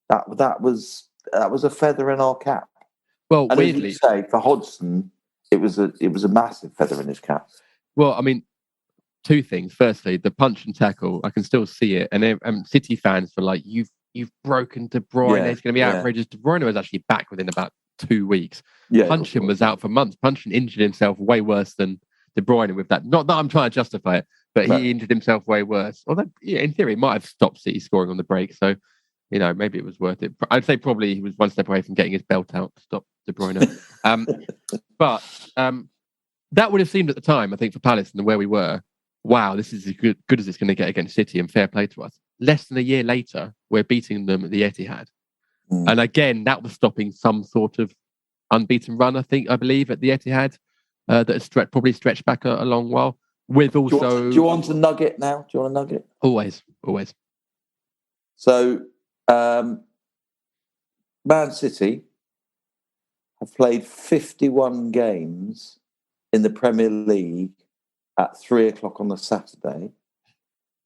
that was a feather in our cap. Well, and weirdly, as you say, for Hodgson, it was a massive feather in his cap. well, I mean, two things. Firstly, the punch and tackle, I can still see it, and City fans were like, "You've broken De Bruyne. Yeah, It's going to be outrageous." De Bruyne was actually back within about 2 weeks. Yeah, Punchin was out for months. Punchin injured himself way worse than De Bruyne with that. Not that I'm trying to justify it, but he injured himself way worse. Although, in theory, it might have stopped City scoring on the break. So, maybe it was worth it. I'd say probably he was one step away from getting his belt out to stop De Bruyne. But that would have seemed at the time, I think, for Palace and where we were, wow, this is as good as it's going to get against City, and fair play to us. Less than a year later, we're beating them at the Etihad. And again, that was stopping some sort of unbeaten run, I believe, at the Etihad that has probably stretched back a long while. With also... Do you want a nugget now? Do you want a nugget? Always. So, Man City have played 51 games in the Premier League at 3:00 on a Saturday.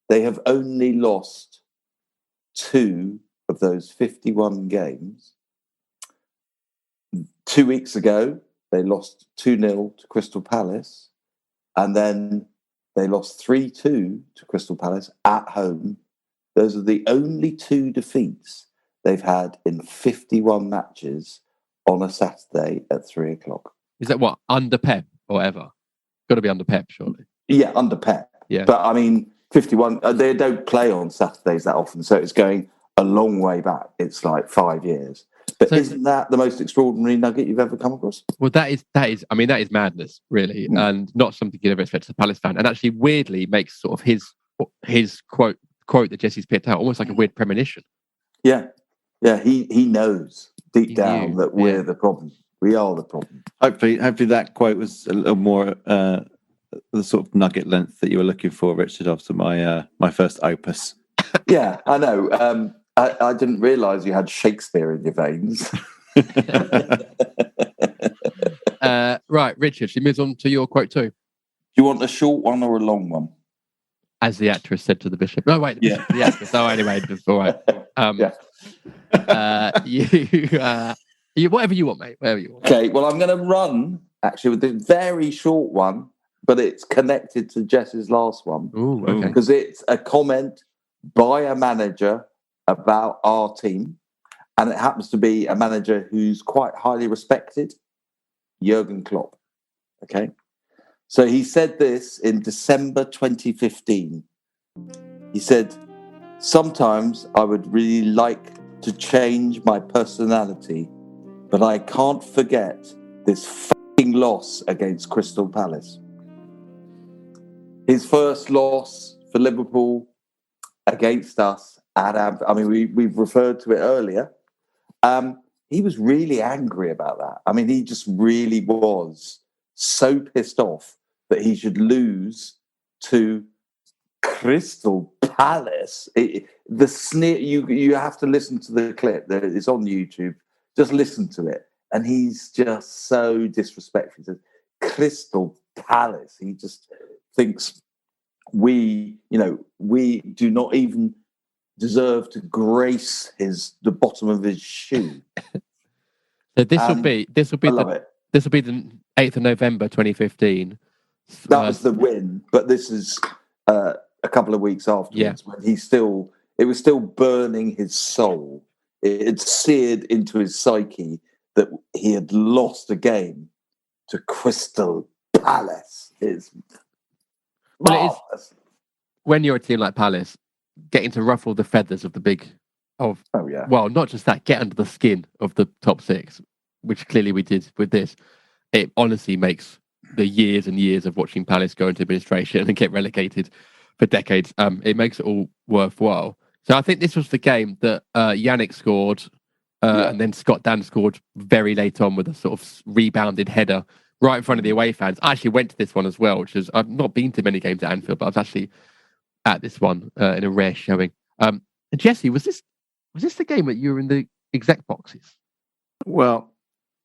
They have only lost 2 of those 51 games. 2 weeks ago, they lost 2-0 to Crystal Palace, and then they lost 3-2 to Crystal Palace at home. Those are the only 2 defeats they've had in 51 matches on a Saturday at 3:00. Is that what, under Pep or ever? Got to be under Pep, surely. Yeah, under Pep. Yeah. But I mean, 51, they don't play on Saturdays that often, so it's going a long way back. It's like 5 years. But isn't that the most extraordinary nugget you've ever come across? Well, that is madness, really, and not something you'd ever expect as a Palace fan. And actually, weirdly, makes sort of his quote that Jesse's picked out almost like a weird premonition. Yeah. He knows deep down that we're the problem. We are the problem. Hopefully that quote was a little more the sort of nugget length that you were looking for, Richard, after my first opus. Yeah, I know. I didn't realise you had Shakespeare in your veins. Right, Richard, she moves on to your quote too. Do you want a short one or a long one? As the actress said to the bishop. No, wait. Yeah. The actress. Oh, anyway, it's all right. You whatever you want, mate. Whatever you want. Okay, well, I'm going to run, actually, with this very short one, but it's connected to Jess's last one. Ooh, okay. Because it's a comment by a manager about our team, and it happens to be a manager who's quite highly respected, Jurgen Klopp. Okay? So he said this in December 2015. He said, "Sometimes I would really like to change my personality, but I can't forget this fucking loss against Crystal Palace." His first loss for Liverpool against us at we've referred to it earlier. He was really angry about that. I mean, he just really was so pissed off that he should lose to Crystal Palace. The sneer, you have to listen to the clip. It's on YouTube. Just listen to it. And he's just so disrespectful. He says, Crystal Palace. He just thinks we do not even deserve to grace the bottom of his shoe. So this will be the 8th of November 2015. That was the win, but this is a couple of weeks afterwards when it was still burning his soul. It had seared into his psyche that he had lost a game to Crystal Palace. It's marvelous. When you're a team like Palace, getting to ruffle the feathers of well, not just that, get under the skin of the top 6, which clearly we did with this. It honestly makes the years and years of watching Palace go into administration and get relegated for decades, it makes it all worthwhile. So I think this was the game that Yannick scored, and then Scott Dan scored very late on with a sort of rebounded header right in front of the away fans. I actually went to this one as well, which is, I've not been to many games at Anfield, but I was actually at this one in a rare showing. And Jesse, was this the game that you were in the exec boxes? Well,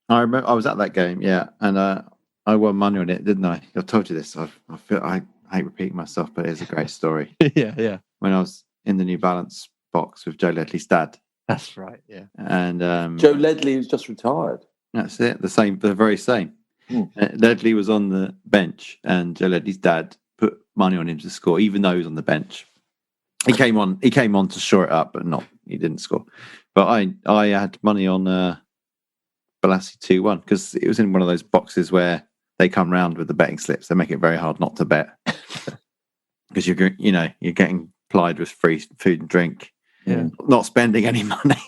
I remember I was at that game, yeah, and I won money on it, didn't I? I told you this. I hate repeating myself, but it's a great story. Yeah. When I was in the New Balance box with Joe Ledley's dad. That's right, yeah. And Joe Ledley was just retired. That's it. The very same. Ledley was on the bench, and Joe Ledley's dad put money on him to score, even though he was on the bench. He came on to shore it up, but he didn't score. But I had money on Balassi 2-1 because it was in one of those boxes where they come round with the betting slips. They make it very hard not to bet because you're getting plied with free food and drink, not spending any money.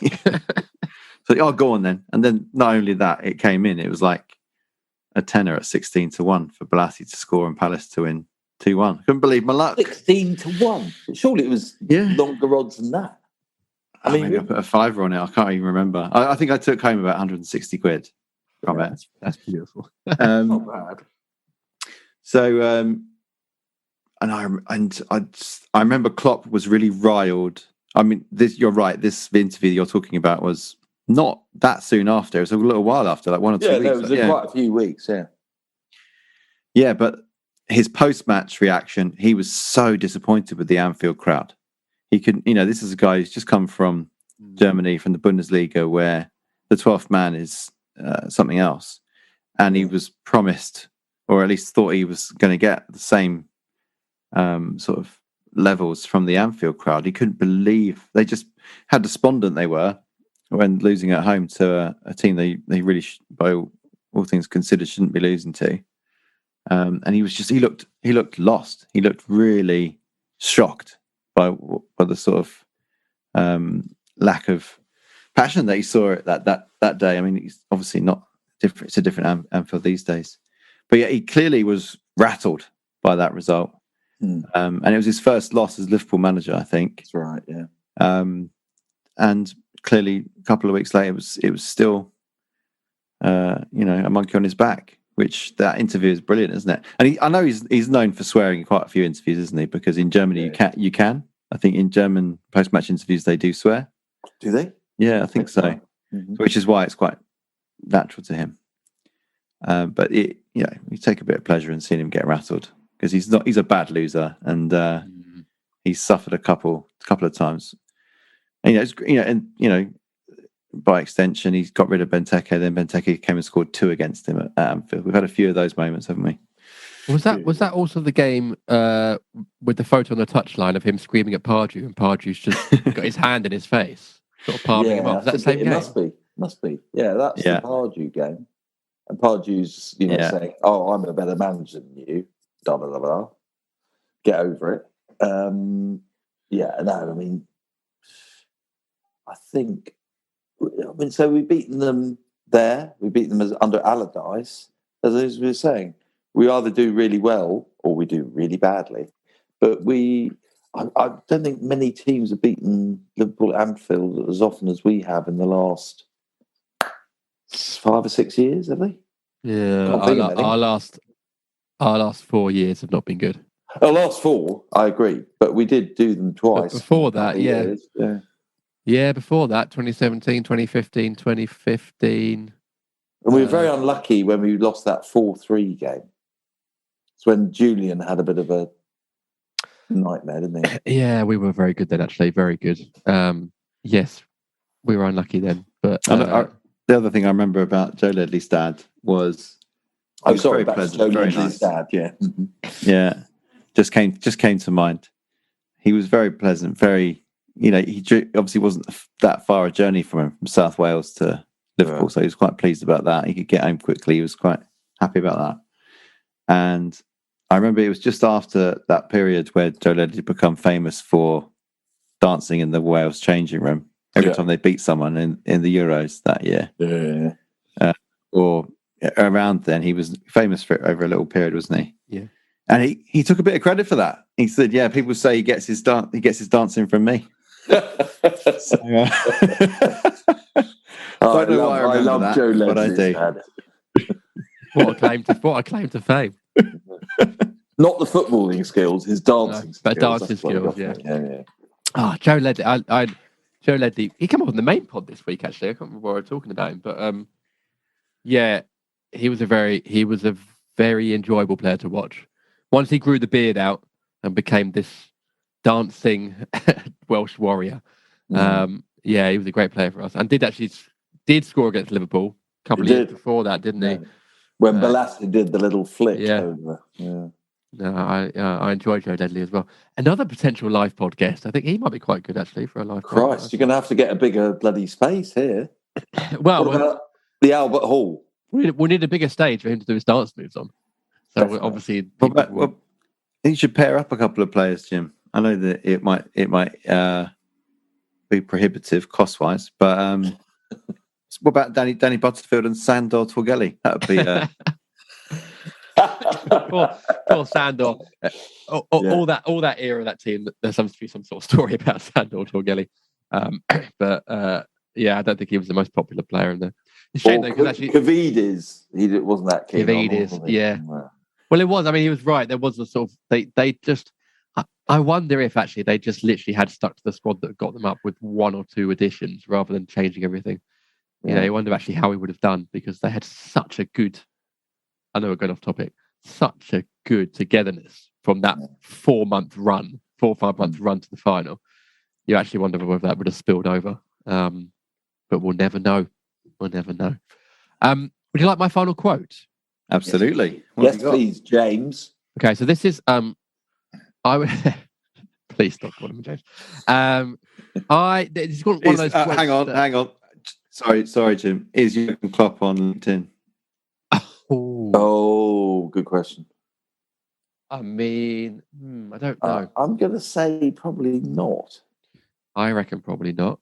So go on then. And then not only that, it came in. It was like a tenner at 16-1 for Balassi to score and Palace to win 2-1. I couldn't believe my luck. 16-1. Surely it was longer odds than that. I mean, maybe I put a fiver on it. I can't even remember. I think I took home about 160 quid from it. That's beautiful. Not bad. So, and I remember Klopp was really riled. I mean, you're right. The interview you're talking about was not that soon after. It was a little while after, like 1 or 2 weeks. Yeah, it was quite a few weeks. Yeah. Yeah, but his post-match reaction, he was so disappointed with the Anfield crowd. He couldn't, this is a guy who's just come from Germany, from the Bundesliga, where the 12th man is something else. And he was promised, or at least thought he was going to get the same sort of levels from the Anfield crowd. He couldn't believe, they just how despondent they were when losing at home to a team they really, by all things considered, shouldn't be losing to. And he looked lost. He looked really shocked by the sort of lack of passion that he saw that day. I mean, he's obviously not different. It's a different Anfield these days, but yeah, he clearly was rattled by that result. And it was his first loss as Liverpool manager, I think. That's right. Yeah. And clearly, a couple of weeks later, it was still, a monkey on his back. Which that interview is brilliant, isn't it? And I know he's known for swearing in quite a few interviews, isn't he? Because in Germany you can. I think in German post-match interviews they do swear. Do they? Yeah, I think so. Mm-hmm. Which is why it's quite natural to him. But you take a bit of pleasure in seeing him get rattled because he's a bad loser, and he's suffered a couple of times. And, by extension, he's got rid of Benteke. Then Benteke came and scored 2 against him at Anfield. We've had a few of those moments, haven't we? Was that also the game with the photo on the touchline of him screaming at Pardew, and Pardew's just got his hand in his face, sort of palming him off? Is that the same game? Must be. Yeah, that's the Pardew game. And Pardew's, saying, "Oh, I'm a better manager than you." Blah blah blah blah. Get over it. So we've beaten them there. We beat them under Allardyce. As we were saying, we either do really well or we do really badly. But I don't think many teams have beaten Liverpool at Anfield as often as we have in the last 5 or 6 years, have they? Yeah, our last 4 years have not been good. Our last 4, I agree, but we did do them twice. But before that, yeah. Yeah, before that, 2017, 2015, 2015. And we were very unlucky when we lost that 4-3 game. It's when Julian had a bit of a nightmare, didn't he? Yeah, we were very good then, actually. Very good. Yes, we were unlucky then. But the other thing I remember about Joe Ledley's dad was... I'm sorry, that's Joe Ledley's dad, yeah. Mm-hmm. Yeah, just came to mind. He was very pleasant, very... he obviously wasn't that far a journey from South Wales to Liverpool, so he was quite pleased about that. He could get home quickly. He was quite happy about that. And I remember it was just after that period where Joe Ledley had become famous for dancing in the Wales changing room every time they beat someone in the Euros that year. Yeah. Or around then. He was famous for it over a little period, wasn't he? Yeah. And he took a bit of credit for that. He said, "Yeah, people say he gets his dancing from me." So, I love Joe but I Leslie's do. dad. What a claim to fame. Not the footballing skills, his dancing skills. But dancing That's what I skills, got from it. Yeah. Oh, Joe Ledley. Joe Ledley. He came up on the main pod this week. Actually, I can't remember what I was talking about him, but yeah, he was a very enjoyable player to watch. Once he grew the beard out and became this dancing Welsh warrior, yeah, he was a great player for us, and did score against Liverpool a couple of years before that, didn't he? When Balassi did the little flick Yeah. over. Yeah. No, I enjoy Joe Ledley as well. Another potential live pod guest. I think he might be quite good actually for a live Christ, podcast. you're going to have to get a bigger bloody space here. Well, What about the Albert Hall? we need a bigger stage for him to do his dance moves on. So Definitely. obviously, Well, I think you should pair up a couple of players, Jim. I know that it might be prohibitive cost-wise, but what about Danny Butterfield and Sandor Torgelli? That would be. poor Sandor. All that era of that team. There seems to be some sort of story about Sandor Torgelli, but yeah, I don't think he was the most popular player in the. It's a shame though, because actually Kavides, he wasn't that keen. Kavides, yeah. Well, it was. I mean, he was right. There was a sort of they just. I wonder if actually they just literally had stuck to the squad that got them up with one or two additions rather than changing everything. You know, I wonder actually how he would have done because they had such a good. I know we're going off topic. Such a good togetherness from that 4 or 5 month run to the final. You actually wonder whether that would have spilled over. But we'll never know. Would you like my final quote? Absolutely. Yes, please, James. Okay, so this is I would please stop calling me James. It's got one of those. Hang on. Sorry, Jim. Is Jurgen Klopp on LinkedIn? Oh, good question. I mean, I don't know. I'm going to say probably not. I reckon probably not.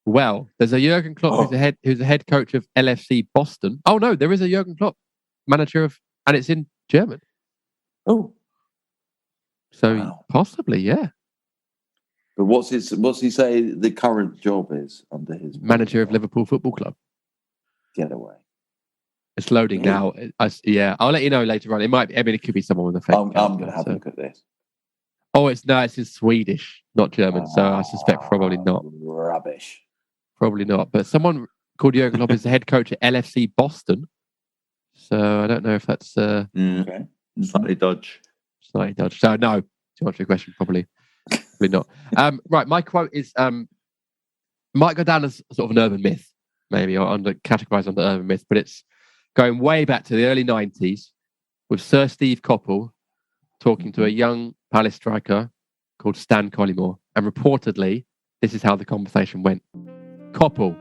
Well, there's a Jurgen Klopp who's a head coach of LFC Boston. Oh no, there is a Jurgen Klopp manager and it's in German. Oh, so possibly, yeah. But what's he say the current job is under his manager of Liverpool Football Club? Get away. It's loading now. I'll let you know later on. It might be, I mean, it could be someone with a fake. I'm going to have a look at this. Oh, it's in Swedish, not German. So I suspect probably not. Rubbish. Probably not. But someone called Jurgen Klopp is the head coach at LFC Boston. So I don't know if that's okay. Slightly dodge. So no, to answer your question, probably not. Right, my quote is might go down as sort of an urban myth, maybe, or categorised under urban myth, but it's going way back to the early 90s with Sir Steve Coppell talking to a young Palace striker called Stan Collymore. And reportedly, this is how the conversation went. Coppell,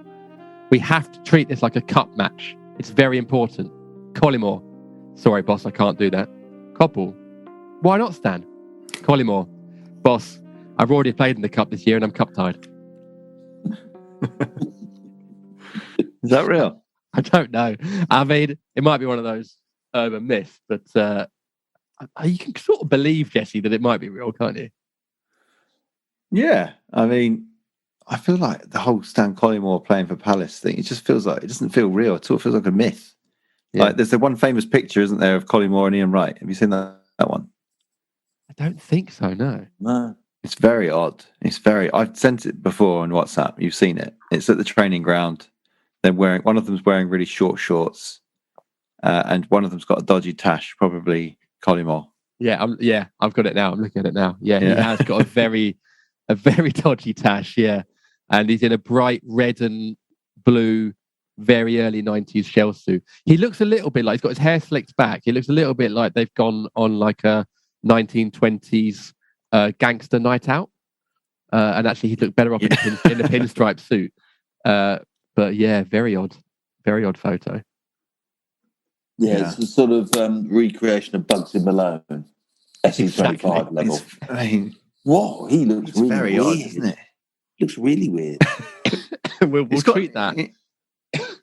we have to treat this like a cup match. It's very important. Collymore, sorry, boss, I can't do that. Coppell, why not, Stan? Collymore, boss, I've already played in the cup this year and I'm cup tied. Is that real? I don't know. I mean, it might be one of those urban myths, but you can sort of believe, Jesse, that it might be real, can't you? Yeah. I mean, I feel like the whole Stan Collymore playing for Palace thing, it just feels like, it doesn't feel real at all. It feels like a myth. Yeah. Like there's the one famous picture, isn't there, of Collymore and Ian Wright? Have you seen that one? I don't think so, no. No. It's very odd. I've sent it before on WhatsApp. You've seen it. It's at the training ground. One of them's wearing really short shorts, and one of them's got a dodgy tash, probably Collymore. Yeah, I've got it now. I'm looking at it now. Yeah, he has got a very dodgy tash. Yeah, and he's in a bright red and blue, very early 90s shell suit. He looks a little bit like he's got his hair slicked back. He looks a little bit like they've gone on like a 1920s gangster night out, and actually he looked better off in a pinstripe suit. But yeah, very odd photo. Yeah, it's a sort of recreation of Bugsy Malone, SE25 level. Whoa, he looks really very weird. odd, isn't it? Looks really weird. we'll treat that.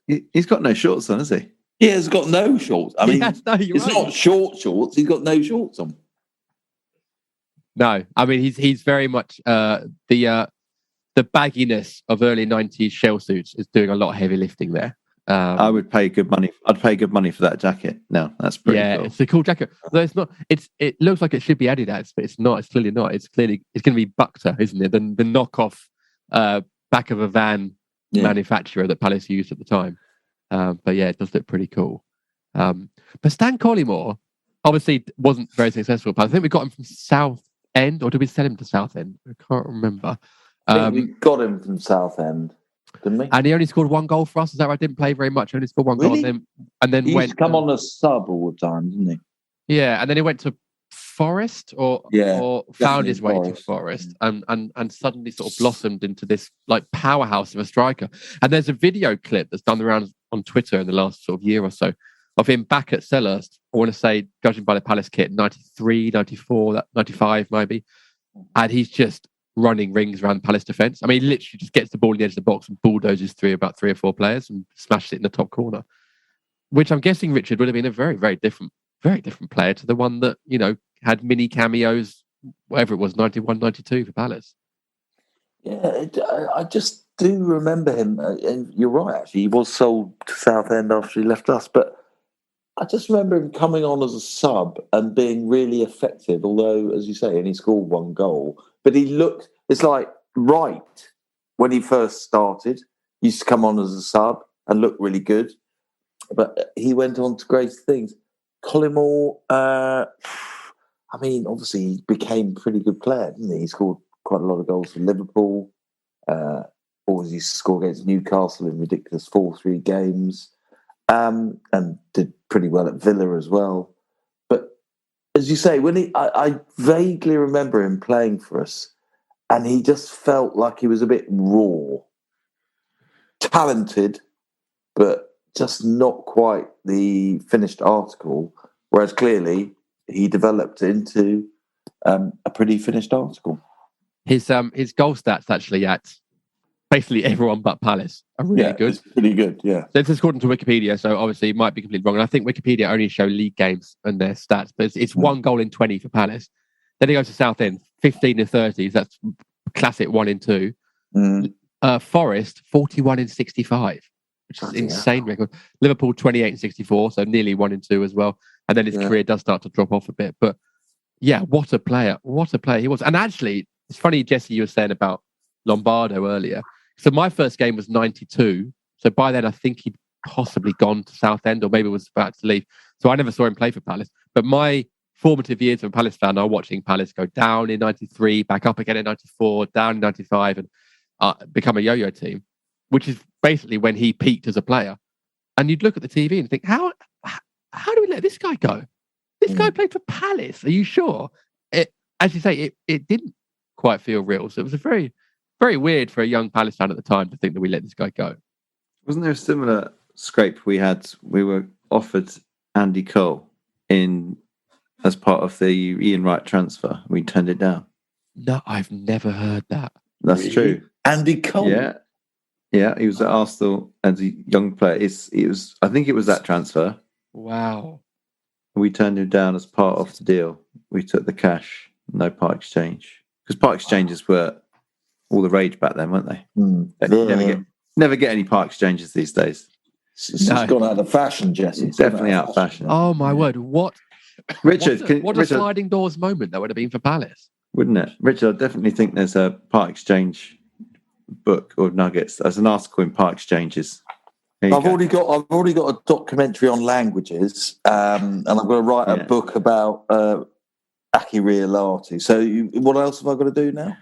He's got no shorts on, has he? He has got no shorts. I mean, Yes, no, you're it's right. not shorts. He's got no shorts on. No, I mean he's very much the bagginess of early 90s shell suits is doing a lot of heavy lifting there. I would pay good money. I'd pay good money for that jacket. No, that's pretty cool. It's a cool jacket. No, it's not. It looks like it should be Adidas, but it's not. It's clearly not. It's going to be Buckter, isn't it? The knockoff back of a van manufacturer that Palace used at the time. But yeah, it does look pretty cool. But Stan Collymore obviously wasn't very successful. But I think we got him from Southend, or did we sell him to Southend? I can't remember. I think we got him from Southend, didn't we? And he only scored one goal for us. Is that right? Didn't play very much. Only scored one goal, and then he went used to come on a sub all the time, didn't he? Yeah, and then he went to Forest or found his way to Forest and suddenly sort of blossomed into this like powerhouse of a striker. And there's a video clip that's done the rounds on Twitter in the last sort of year or so of him back at Selhurst. I want to say, judging by the Palace kit, 93, 94, 95 maybe. And he's just running rings around the Palace defence. I mean, he literally just gets the ball in the edge of the box and bulldozes through about 3 or 4 players and smashes it in the top corner. Which I'm guessing Richard would have been a very, very different player to the one that, you know, had mini cameos, whatever it was, 91, 92 for Palace. Yeah, I just do remember him. And you're right, actually. He was sold to Southend after he left us. But I just remember him coming on as a sub and being really effective, although, as you say, he only scored 1 goal. But he looked, it's like Wright, when he first started, he used to come on as a sub and look really good. But he went on to great things. Collymore, I mean, obviously he became a pretty good player, didn't he? He scored quite a lot of goals for Liverpool. Always used to score against Newcastle in ridiculous 4-3 games. And did pretty well at Villa as well. But as you say, when I vaguely remember him playing for us, and he just felt like he was a bit raw, talented, but just not quite the finished article. Whereas clearly he developed into a pretty finished article. His goal stats actually at basically everyone but Palace are really good. It's pretty good, yeah. This is according to Wikipedia, so obviously it might be completely wrong. And I think Wikipedia only show league games and their stats, but it's 1 goal in 20 for Palace. Then he goes to Southend, 15 in 30s. That's classic 1 in 2. Forest, 41 in 65, which is insane record. Liverpool, 28 in 64, so nearly 1 in 2 as well. And then his career does start to drop off a bit. But yeah, what a player. What a player he was. And actually, it's funny, Jesse, you were saying about Lombardo earlier. So my first game was 92. So by then, I think he'd possibly gone to Southend or maybe was about to leave. So I never saw him play for Palace. But my formative years of a Palace fan are watching Palace go down in 93, back up again in 94, down in 95, and become a yo-yo team, which is basically when he peaked as a player. And you'd look at the TV and think, how do we let this guy go? This guy played for Palace. Are you sure? As you say, it didn't quite feel real. So it was a very, very weird for a young Palace fan at the time to think that we let this guy go. Wasn't there a similar scrape we had? We were offered Andy Cole as part of the Ian Wright transfer. We turned it down. No, I've never heard that. That's true. Andy Cole. Yeah, he was at Arsenal as a young player. I think it was that transfer. Wow. We turned him down as part of the deal. We took the cash, no part exchange. Because part exchanges were all the rage back then, weren't they? Never get any part exchanges these days. It's gone out of fashion, Jesse. It's definitely out of fashion. Oh my word! What, Richard? What a sliding doors moment that would have been for Palace, wouldn't it, Richard? I definitely think there's a part exchange book or nuggets. There's an article in part exchanges. I've already got a documentary on languages, and I'm going to write a book about Aki Riolati. So, what else have I got to do now?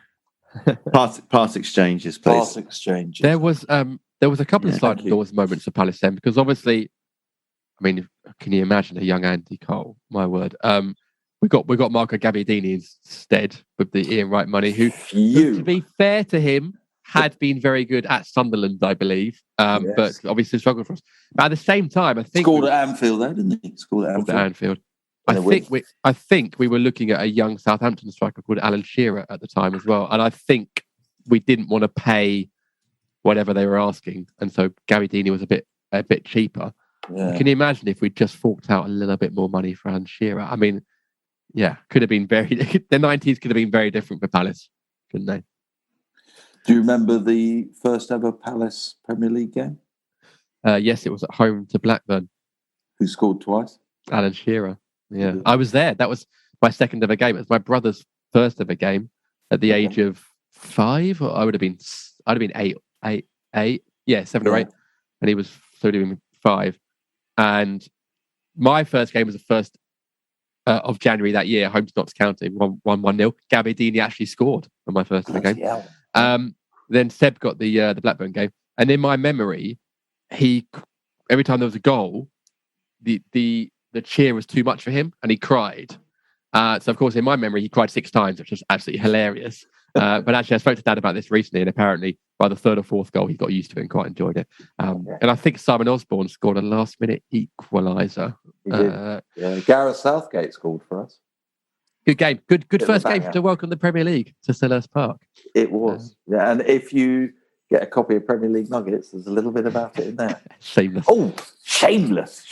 Part exchanges, please. Part exchanges. There was a couple of sliding doors moments for Palace then, because obviously, I mean, can you imagine a young Andy Cole? My word. We got Marco Gabbiadini instead with the Ian Wright money, who to be fair to him, had been very good at Sunderland, I believe, but obviously struggled for us. But at the same time, I think scored at Anfield, though, didn't he? Scored at Anfield. I think we were looking at a young Southampton striker called Alan Shearer at the time as well, and I think we didn't want to pay whatever they were asking, and so Gabbiadini was a bit cheaper. Yeah. Can you imagine if we'd just forked out a little bit more money for Alan Shearer? I mean, yeah, could have been very. The 90s could have been very different for Palace, couldn't they? Do you remember the first ever Palace Premier League game? Yes, it was at home to Blackburn. Who scored twice? Alan Shearer. Yeah, I was there. That was my second ever game. It was my brother's first ever game at the age of 5. Or I'd have been 8. Yeah, 7 or 8, and he was doing 5. And my first game was the 1st of January that year, home to Notts County, 1-0. Gabbiadini actually scored on my first ever game. Yeah. Then Seb got the Blackburn game, and in my memory, every time there was a goal, the cheer was too much for him, and he cried. So of course, in my memory, he cried 6 times, which was absolutely hilarious. But actually, I spoke to Dad about this recently, and apparently by the 3rd or 4th goal, he got used to it and quite enjoyed it. And I think Simon Osborne scored a last-minute equaliser. Gareth Southgate scored for us. Good game. Good Bit of first a game banger. to welcome the Premier League to Selhurst Park. It was. Yeah, and if you get a copy of Premier League Nuggets, there's a little bit about it in there. Shameless. Oh, shameless.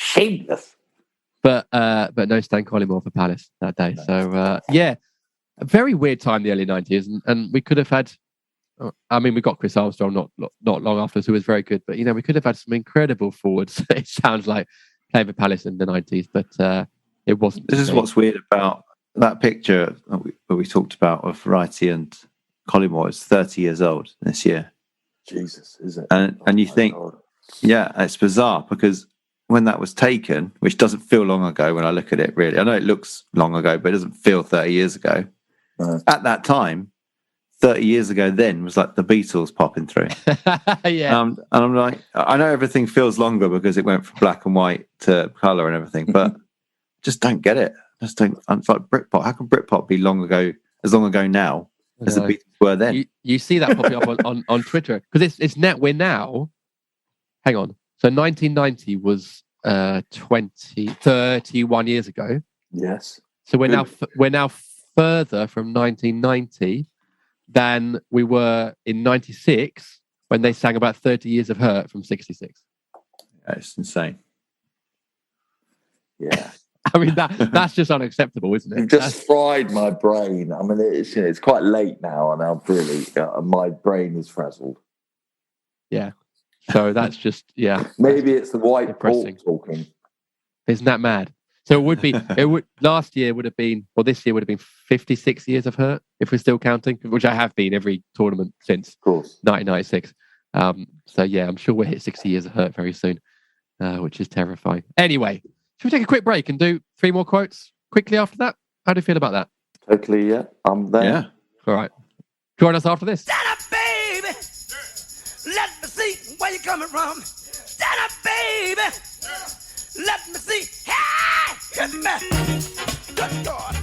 But no Stan Collymore for Palace that day. So yeah, a very weird time in the early 90s, and we could have had. I mean, we got Chris Armstrong not long after, who was very good. But we could have had some incredible forwards. It sounds like playing for Palace in the 90s, but it wasn't. This is what's weird about that picture that we talked about of Wrighty and Collymore. Is 30 years old this year. Jesus, is it? And you think, yeah, it's bizarre because when that was taken, which doesn't feel long ago when I look at it, really. I know it looks long ago, but it doesn't feel 30 years ago. No. At that time, 30 years ago then was like the Beatles popping through. Yeah. And I'm like, I know everything feels longer because it went from black and white to colour and everything, but just don't get it. Just don't. It's like Britpop. How can Britpop be as long ago now as the Beatles were then? You see that popping up on Twitter because it's net. We're now. Hang on. So 1990 was 31 years ago. Yes. So we're now further from 1990 than we were in 96 when they sang about 30 years of hurt from 66. It's insane. Yeah. I mean that's just unacceptable, isn't it? You've just fried my brain. I mean, it's quite late now, and I'm really my brain is frazzled. Yeah. So that's just Maybe it's the white depressing. pork talking. Isn't that mad? So it would be. Last year would have been, or this year would have been 56 years of hurt if we're still counting, which I have been every tournament since Of course. 1996. So yeah, I'm sure we'll hit 60 years of hurt very soon, which is terrifying. Anyway, should we take a quick break and do 3 more quotes quickly after that? How do you feel about that? Totally, yeah. I'm there. Yeah. All right. Join us after this. Stand up, baby. Let me see where you're coming from. Stand up, baby. Let me see. Hey, hit me. Good God.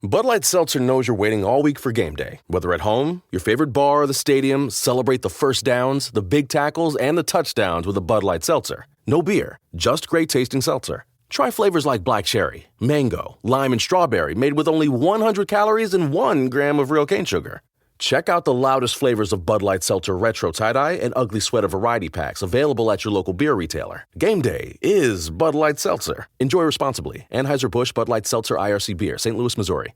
Bud Light Seltzer knows you're waiting all week for game day. Whether at home, your favorite bar, or the stadium, celebrate the first downs, the big tackles, and the touchdowns with a Bud Light Seltzer. No beer, just great tasting seltzer. Try flavors like black cherry, mango, lime, and strawberry made with only 100 calories and 1 gram of real cane sugar. Check out the loudest flavors of Bud Light Seltzer Retro Tie-Dye and Ugly Sweater variety packs available at your local beer retailer. Game day is Bud Light Seltzer. Enjoy responsibly. Anheuser-Busch Bud Light Seltzer IRC Beer, St. Louis, Missouri.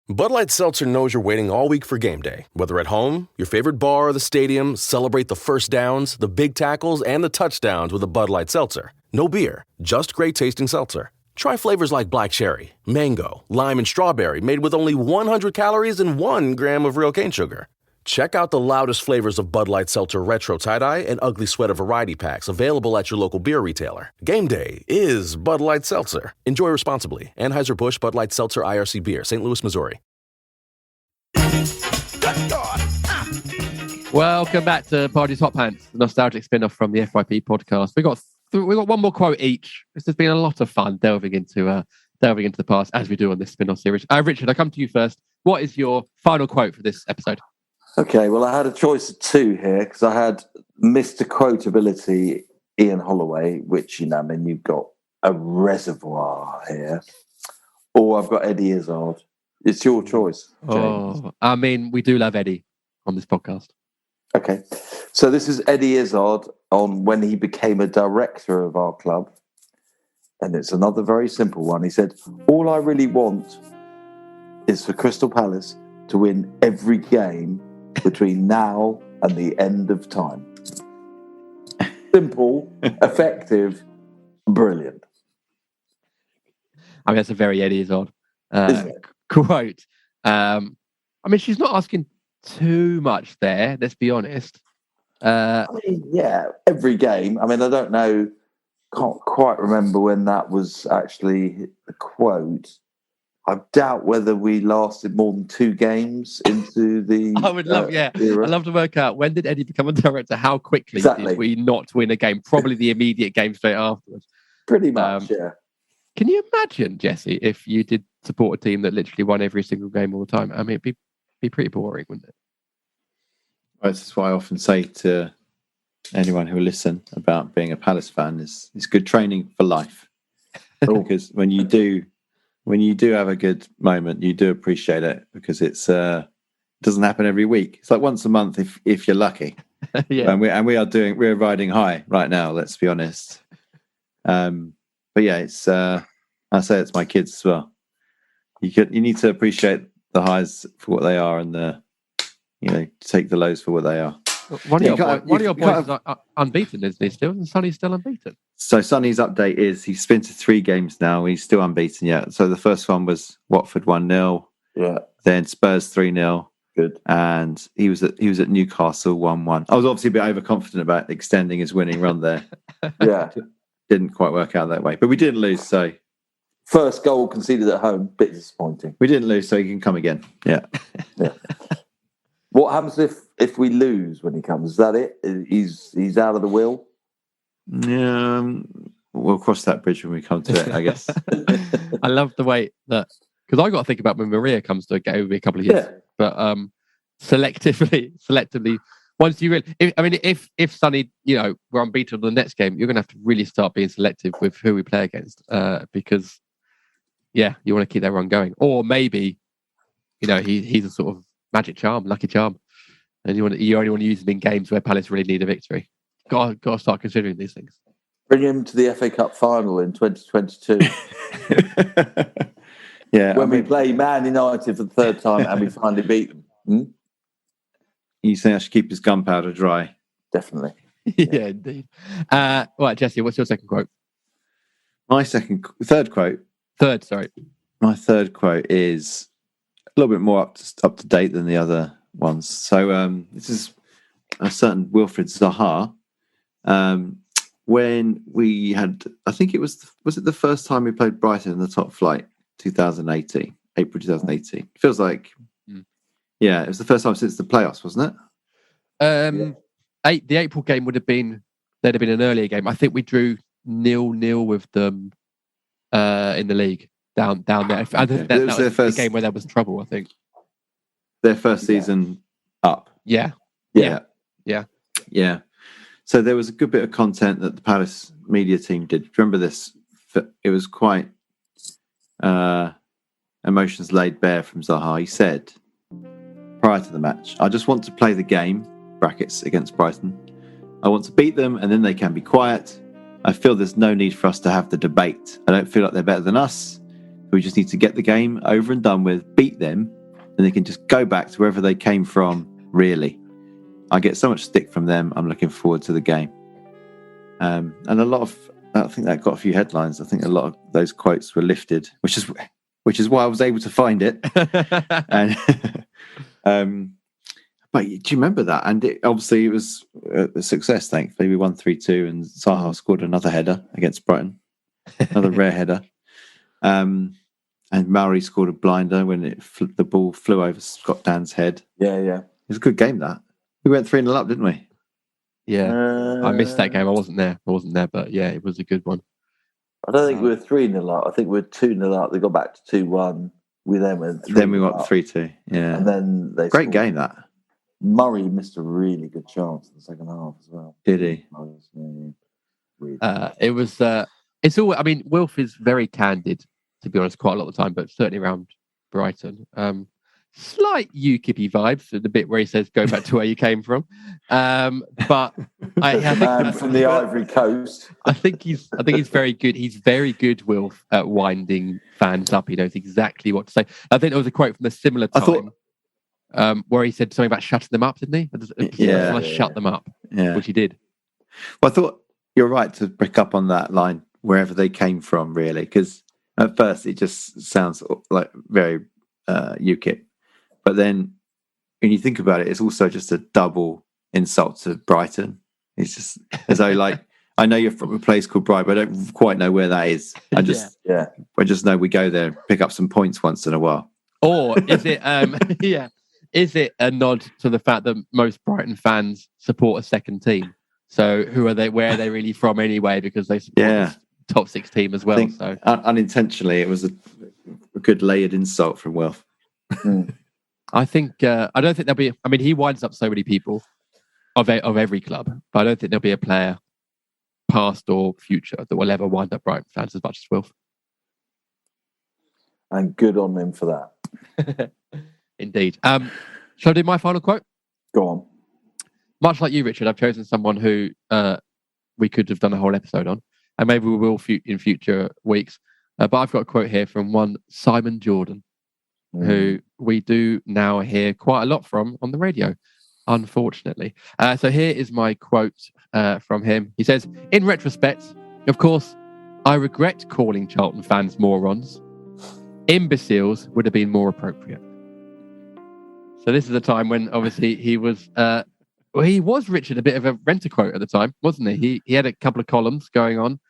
Bud Light Seltzer knows you're waiting all week for game day. Whether at home, your favorite bar, or the stadium, celebrate the first downs, the big tackles, and the touchdowns with a Bud Light Seltzer. No beer, just great tasting seltzer. Try flavors like black cherry, mango, lime, and strawberry made with only 100 calories and 1 gram of real cane sugar. Check out the loudest flavors of Bud Light Seltzer Retro Tie-Dye and Ugly Sweater variety packs available at your local beer retailer. Game day is Bud Light Seltzer. Enjoy responsibly. Anheuser-Busch Bud Light Seltzer IRC Beer, St. Louis, Missouri. Good God. Welcome back to Party's Hot Pants, the nostalgic spin-off from the FYP podcast. We got 1 more quote each. This has been a lot of fun delving into the past as we do on this spin-off series. Richard, I come to you first. What is your final quote for this episode? Okay, well, I had a choice of 2 here because I had Mr. Quotability, Ian Holloway, which, I mean, you've got a reservoir here, or I've got Eddie Izzard. It's your choice, James. Oh, I mean, we do love Eddie on this podcast. Okay. So this is Eddie Izzard on when he became a director of our club. And it's another very simple one. He said, all I really want is for Crystal Palace to win every game between now and the end of time. Simple, effective, brilliant. I mean, that's a very Eddie Izzard Isn't it? quote. I mean, she's not asking too much there, let's be honest. I mean, yeah, every game. I mean, I don't know, can't quite remember when that was actually the quote. I doubt whether we lasted more than 2 games into the I would love, era. I'd love to work out, when did Eddie become a director? How quickly Exactly. did we not win a game? Probably the immediate game straight afterwards. Pretty much, yeah. Can you imagine, Jesse, if you did support a team that literally won every single game all the time? I mean, it'd be pretty boring, wouldn't it? Well, this is why I often say to anyone who will listen about being a Palace fan is good training for life. Because when you do have a good moment, you do appreciate it, because it doesn't happen every week. It's like once a month if you're lucky. Yeah. And we're riding high right now, let's be honest. But yeah, it's I say it's my kids as well. You need to appreciate the highs for what they are, and take the lows for what they are. One of your boys is unbeaten, isn't he still? And Sonny's still unbeaten. So Sonny's update is he's been to 3 games now. He's still unbeaten yet. So the first one was Watford 1-0. Yeah. Then Spurs 3-0. Good. And he was at Newcastle 1-1. I was obviously a bit overconfident about extending his winning run there. Yeah. Didn't quite work out that way. But we didn't lose, so First goal conceded at home, bit disappointing. we didn't lose, so he can come again. Yeah. Yeah. What happens if we lose when he comes? Is that it? He's out of the will? Yeah. We'll cross that bridge when we come to it, I guess. I love the way that, because I got to think about when Maria comes to a game in a couple of years. Yeah. But selectively, once you really, if Sonny, we're unbeaten on the next game, you're going to have to really start being selective with who we play against, because, yeah, you want to keep that run going. Or maybe, he's a sort of magic charm, lucky charm, and you only want to use him in games where Palace really need a victory. Got to start considering these things. Bring him to the FA Cup final in 2022. Yeah. When we play Man United for the 3rd time and we finally beat them. You say I should keep his gunpowder dry? Definitely. Yeah, indeed. Right, Jesse, what's your second quote? My third quote. Third, sorry. My third quote is a little bit more up to date than the other ones. So this is a certain Wilfried Zaha. When we had, I think it was it the first time we played Brighton in the top flight, 2018, April 2018. Feels like, yeah, it was the first time since the playoffs, wasn't it? The April game there'd have been an earlier game. I think we drew 0-0 with them in the league down there. I think that was their first game where there was trouble, I think. Their first season up. Yeah. So there was a good bit of content that the Palace media team did. Remember this? It was quite emotions laid bare from Zaha. He said prior to the match, I just want to play the game, brackets, against Brighton. I want to beat them and then they can be quiet. I feel there's no need for us to have the debate. I don't feel like they're better than us. We just need to get the game over and done with, beat them, and they can just go back to wherever they came from, really. I get so much stick from them. I'm looking forward to the game. And a lot of, I think that got a few headlines. I think a lot of those quotes were lifted, which is why I was able to find it. And but do you remember that? And it was a success, thankfully. We won 3-2 and Zaha scored another header against Brighton. Another rare header. And Mauri scored a blinder when the ball flew over Scott Dan's head. Yeah. It was a good game, that. We went 3-0 up, didn't we? Yeah. I missed that game. I wasn't there, but yeah, it was a good one. I don't think we were 3-0 up. I think we were 2-0 up. They got back to 2-1. We then went 3-0 Then we went up. 3-2. Yeah. And then they Great game, that. Murray missed a really good chance in the second half as well. Did he? It was. It's all. I mean, Wilf is very candid, to be honest, quite a lot of the time, but certainly around Brighton. slight UKIP vibes, the bit where he says, "Go back to where you came from." But I think Man from the Ivory Coast. I think he's very good. He's very good, Wilf, at winding fans up. He knows exactly what to say. I think there was a quote from a similar time where he said something about shutting them up, didn't he? Shut them up, which he did. Well, I thought you're right to pick up on that line, wherever they came from, really, because at first it just sounds like very UKIP. But then when you think about it, it's also just a double insult to Brighton. It's just as though, like, I know you're from a place called Brighton, but I don't quite know where that is. I just know we go there, pick up some points once in a while. Or is it is it a nod to the fact that most Brighton fans support a second team? So who are they? Where are they really from anyway? Because they support the top 6 team as well. So unintentionally, it was a good layered insult from Wilf. I think I don't think there'll be. I mean, he winds up so many people of every club, but I don't think there'll be a player, past or future, that will ever wind up Brighton fans as much as Wilf. And good on him for that. Indeed. Shall I do my final quote? Go on. Much like you, Richard, I've chosen someone who we could have done a whole episode on, and maybe we will in future weeks. But I've got a quote here from one Simon Jordan, who we do now hear quite a lot from on the radio, unfortunately. So here is my quote from him. He says, "In retrospect, of course, I regret calling Charlton fans morons. Imbeciles would have been more appropriate." So this is a time when obviously he was... he was, Richard, a bit of a rent-a-quote at the time, wasn't he? He had a couple of columns going on.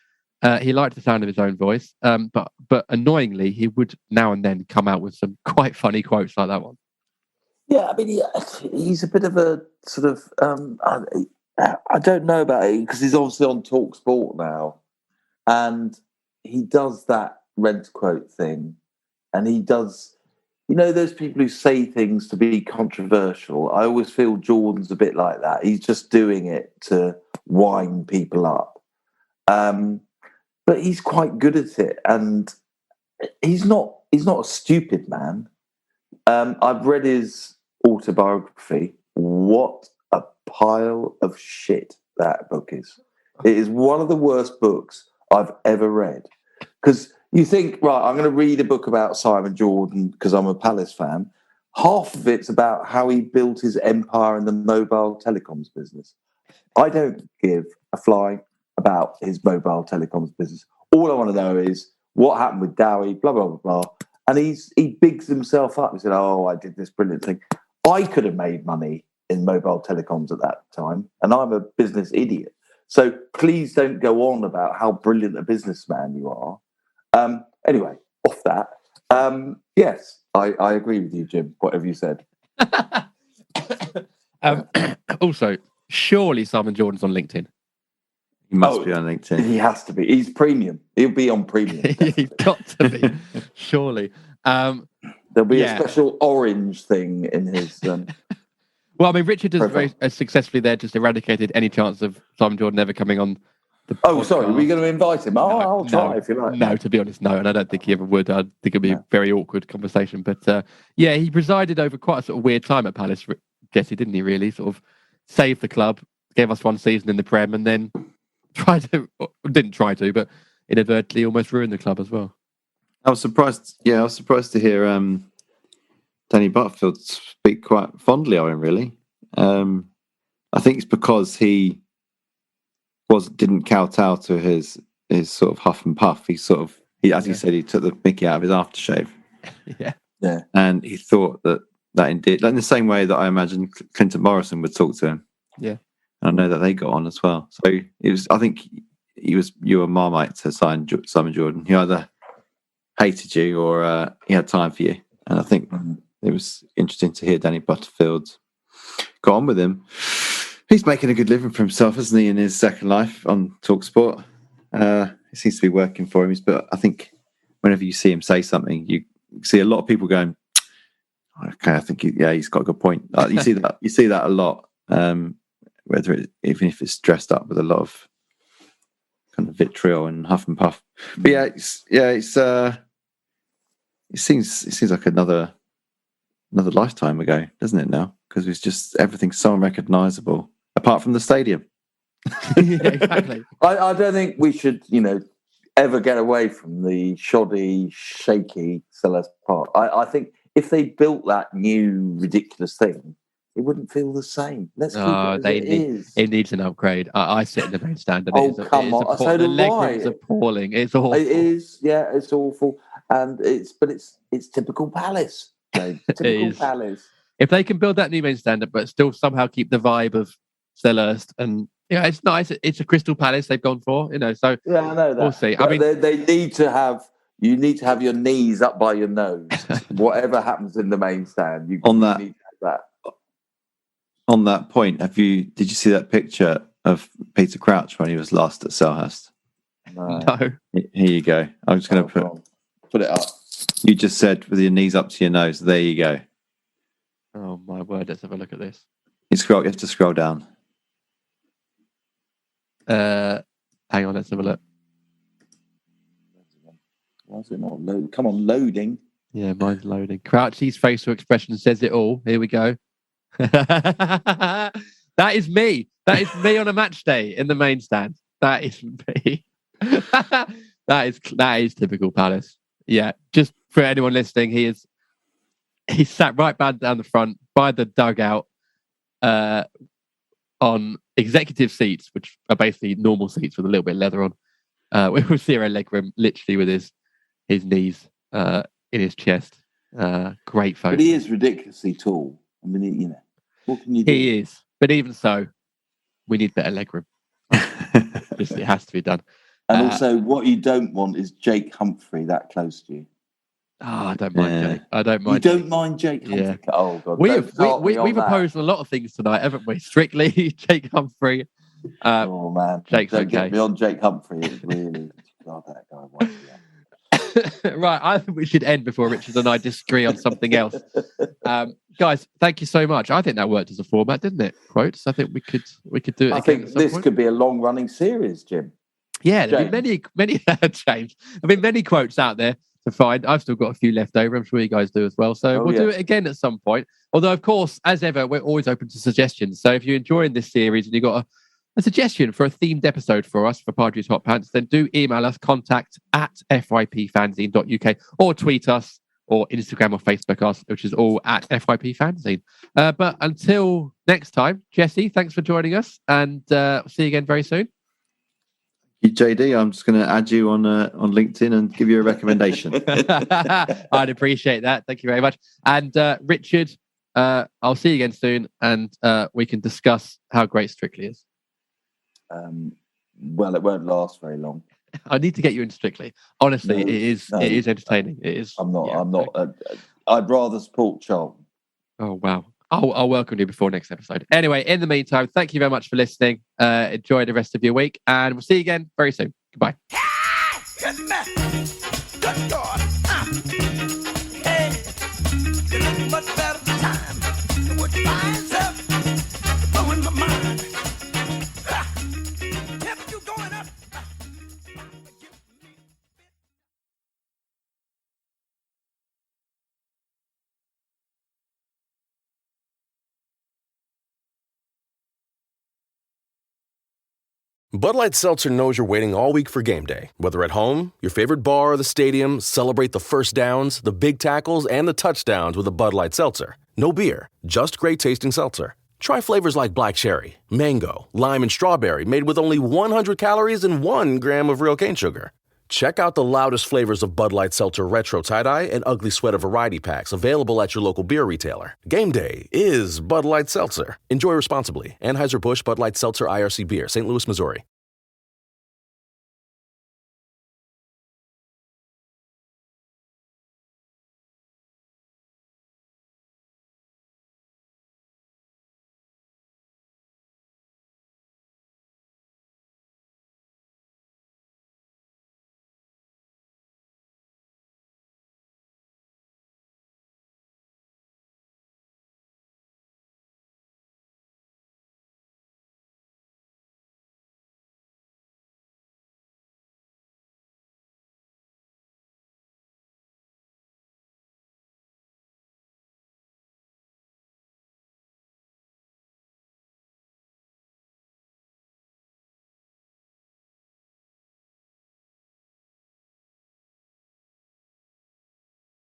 He liked the sound of his own voice, but annoyingly, he would now and then come out with some quite funny quotes like that one. Yeah, I mean, he's a bit of a sort of... I don't know about it, because he's obviously on Talk Sport now, and he does that rent-a-quote thing, and he does... You know, those people who say things to be controversial. I always feel Jordan's a bit like that. He's just doing it to wind people up. But he's quite good at it, and he's not a stupid man. I've read his autobiography. What a pile of shit that book is. It is one of the worst books I've ever read. Because you think, right, I'm going to read a book about Simon Jordan because I'm a Palace fan. Half of it's about how he built his empire in the mobile telecoms business. I don't give a flying about his mobile telecoms business. All I want to know is what happened with Dowie, blah, blah, blah, blah. And he bigs himself up. He said, oh, I did this brilliant thing. I could have made money in mobile telecoms at that time, and I'm a business idiot. So please don't go on about how brilliant a businessman you are. Anyway, off that. Yes, I agree with you, Jim, whatever you said. Also, surely Simon Jordan's on LinkedIn. He must be on LinkedIn. He has to be. He's premium. He'll be on premium. He's got to be, surely. There'll be a special orange thing in his... well, I mean, Richard has very successfully there just eradicated any chance of Simon Jordan ever coming on the podcast. Sorry, are we going to invite him? I'll try if you like. No, to be honest, no, and I don't think he ever would. I think it'd be a very awkward conversation. But he presided over quite a sort of weird time at Palace, Jesse, didn't he, really? Sort of saved the club, gave us one season in the Prem, and then didn't try to, but inadvertently almost ruined the club as well. I was surprised to hear Danny Butterfield speak quite fondly of him, really. I think it's because he didn't kowtow to his sort of huff and puff. He he said, he took the mickey out of his aftershave. Yeah. And he thought that indeed, like in the same way that I imagine Clinton Morrison would talk to him. Yeah. And I know that they got on as well. So I think you were Marmite to Simon Jordan. He either hated you or he had time for you. And I think it was interesting to hear Danny Butterfield got on with him. He's making a good living for himself, isn't he, in his second life on TalkSport? It seems to be working for him. But I think whenever you see him say something, you see a lot of people going, okay, I think he's got a good point. You see that a lot. Even if it's dressed up with a lot of kind of vitriol and huff and puff. But it seems like another another lifetime ago, doesn't it now? Because it's just everything's so unrecognisable, apart from the stadium. Yeah, exactly. I don't think we should, ever get away from the shoddy, shaky Selhurst Park. I think if they built that new ridiculous thing, it wouldn't feel the same. Let's keep it as it is. It needs an upgrade. I sit in the main stand and come on. So the do leg I. room's appalling. It's awful. It is, yeah, it's awful. And it's typical Palace. Typical Palace. If they can build that new main stand but still somehow keep the vibe of Selhurst, and it's nice. It's a Crystal Palace they've gone for, so yeah, I know that. We'll see. But I mean, they need to have. You need to have your knees up by your nose. Whatever happens in the main stand, you need to have that. On that point, did you see that picture of Peter Crouch when he was last at Selhurst? No. Here you go. I'm just going to put it up. You just said with your knees up to your nose. There you go. Oh my word! Let's have a look at this. You have to scroll down. Hang on, let's have a look. Why is it not loading? Come on, loading. Yeah, mine's loading. Crouchy's facial expression says it all. Here we go. That is me. That is me on a match day in the main stand. That is me. That is typical Palace. Yeah, just for anyone listening, he's sat right back down the front by the dugout on executive seats, which are basically normal seats with a little bit of leather on, with zero leg room, literally with his knees in his chest. Great photo. But he is ridiculously tall. I mean, what can you do? He is, but even so, we need better leg room. It has to be done. And also, what you don't want is Jake Humphrey that close to you. Oh, I don't mind Jake. I don't mind. You don't mind Jake Humphrey? Yeah. Oh, God. We've opposed a lot of things tonight, haven't we? Strictly Jake Humphrey. Oh, man. Jake's don't okay. Get me on Jake Humphrey. It's really... God, that guy was... Right, I think we should end before Richard and I disagree on something else. Guys, thank you so much. I think that worked as a format, didn't it? Quotes. I think we could do it. I think this could be a long-running series, Jim. Yeah, there've been many James. Many quotes out there to find. I've still got a few left over. I'm sure you guys do as well. So we'll do it again at some point. Although, of course, as ever, we're always open to suggestions. So if you're enjoying this series and you've got a suggestion for a themed episode for us for Padres Hot Pants, then do email us, contact@fypfanzine.uk, or tweet us, or Instagram or Facebook us, which is all at FYPFanzine. But until next time, Jesse, thanks for joining us, and see you again very soon. JD, I'm just going to add you on LinkedIn and give you a recommendation. I'd appreciate that. Thank you very much. And Richard, I'll see you again soon, and we can discuss how great Strictly is. Well, it won't last very long. I need to get you into Strictly. Honestly, it is entertaining. It is. I'm not. I'd rather support Charlton. Oh, wow. I'll welcome you before next episode. Anyway, in the meantime, thank you very much for listening. Enjoy the rest of your week, and we'll see you again very soon. Goodbye. Good God. Hey, you look much better time. What finds up, blowing my mind. Kept you going up. Bud Light Seltzer knows you're waiting all week for game day. Whether at home, your favorite bar, or the stadium, celebrate the first downs, the big tackles, and the touchdowns with a Bud Light Seltzer. No beer, just great tasting seltzer. Try flavors like black cherry, mango, lime, and strawberry made with only 100 calories and 1 gram of real cane sugar. Check out the loudest flavors of Bud Light Seltzer Retro Tie-Dye and Ugly Sweater variety packs available at your local beer retailer. Game day is Bud Light Seltzer. Enjoy responsibly. Anheuser-Busch Bud Light Seltzer IRC Beer, St. Louis, Missouri.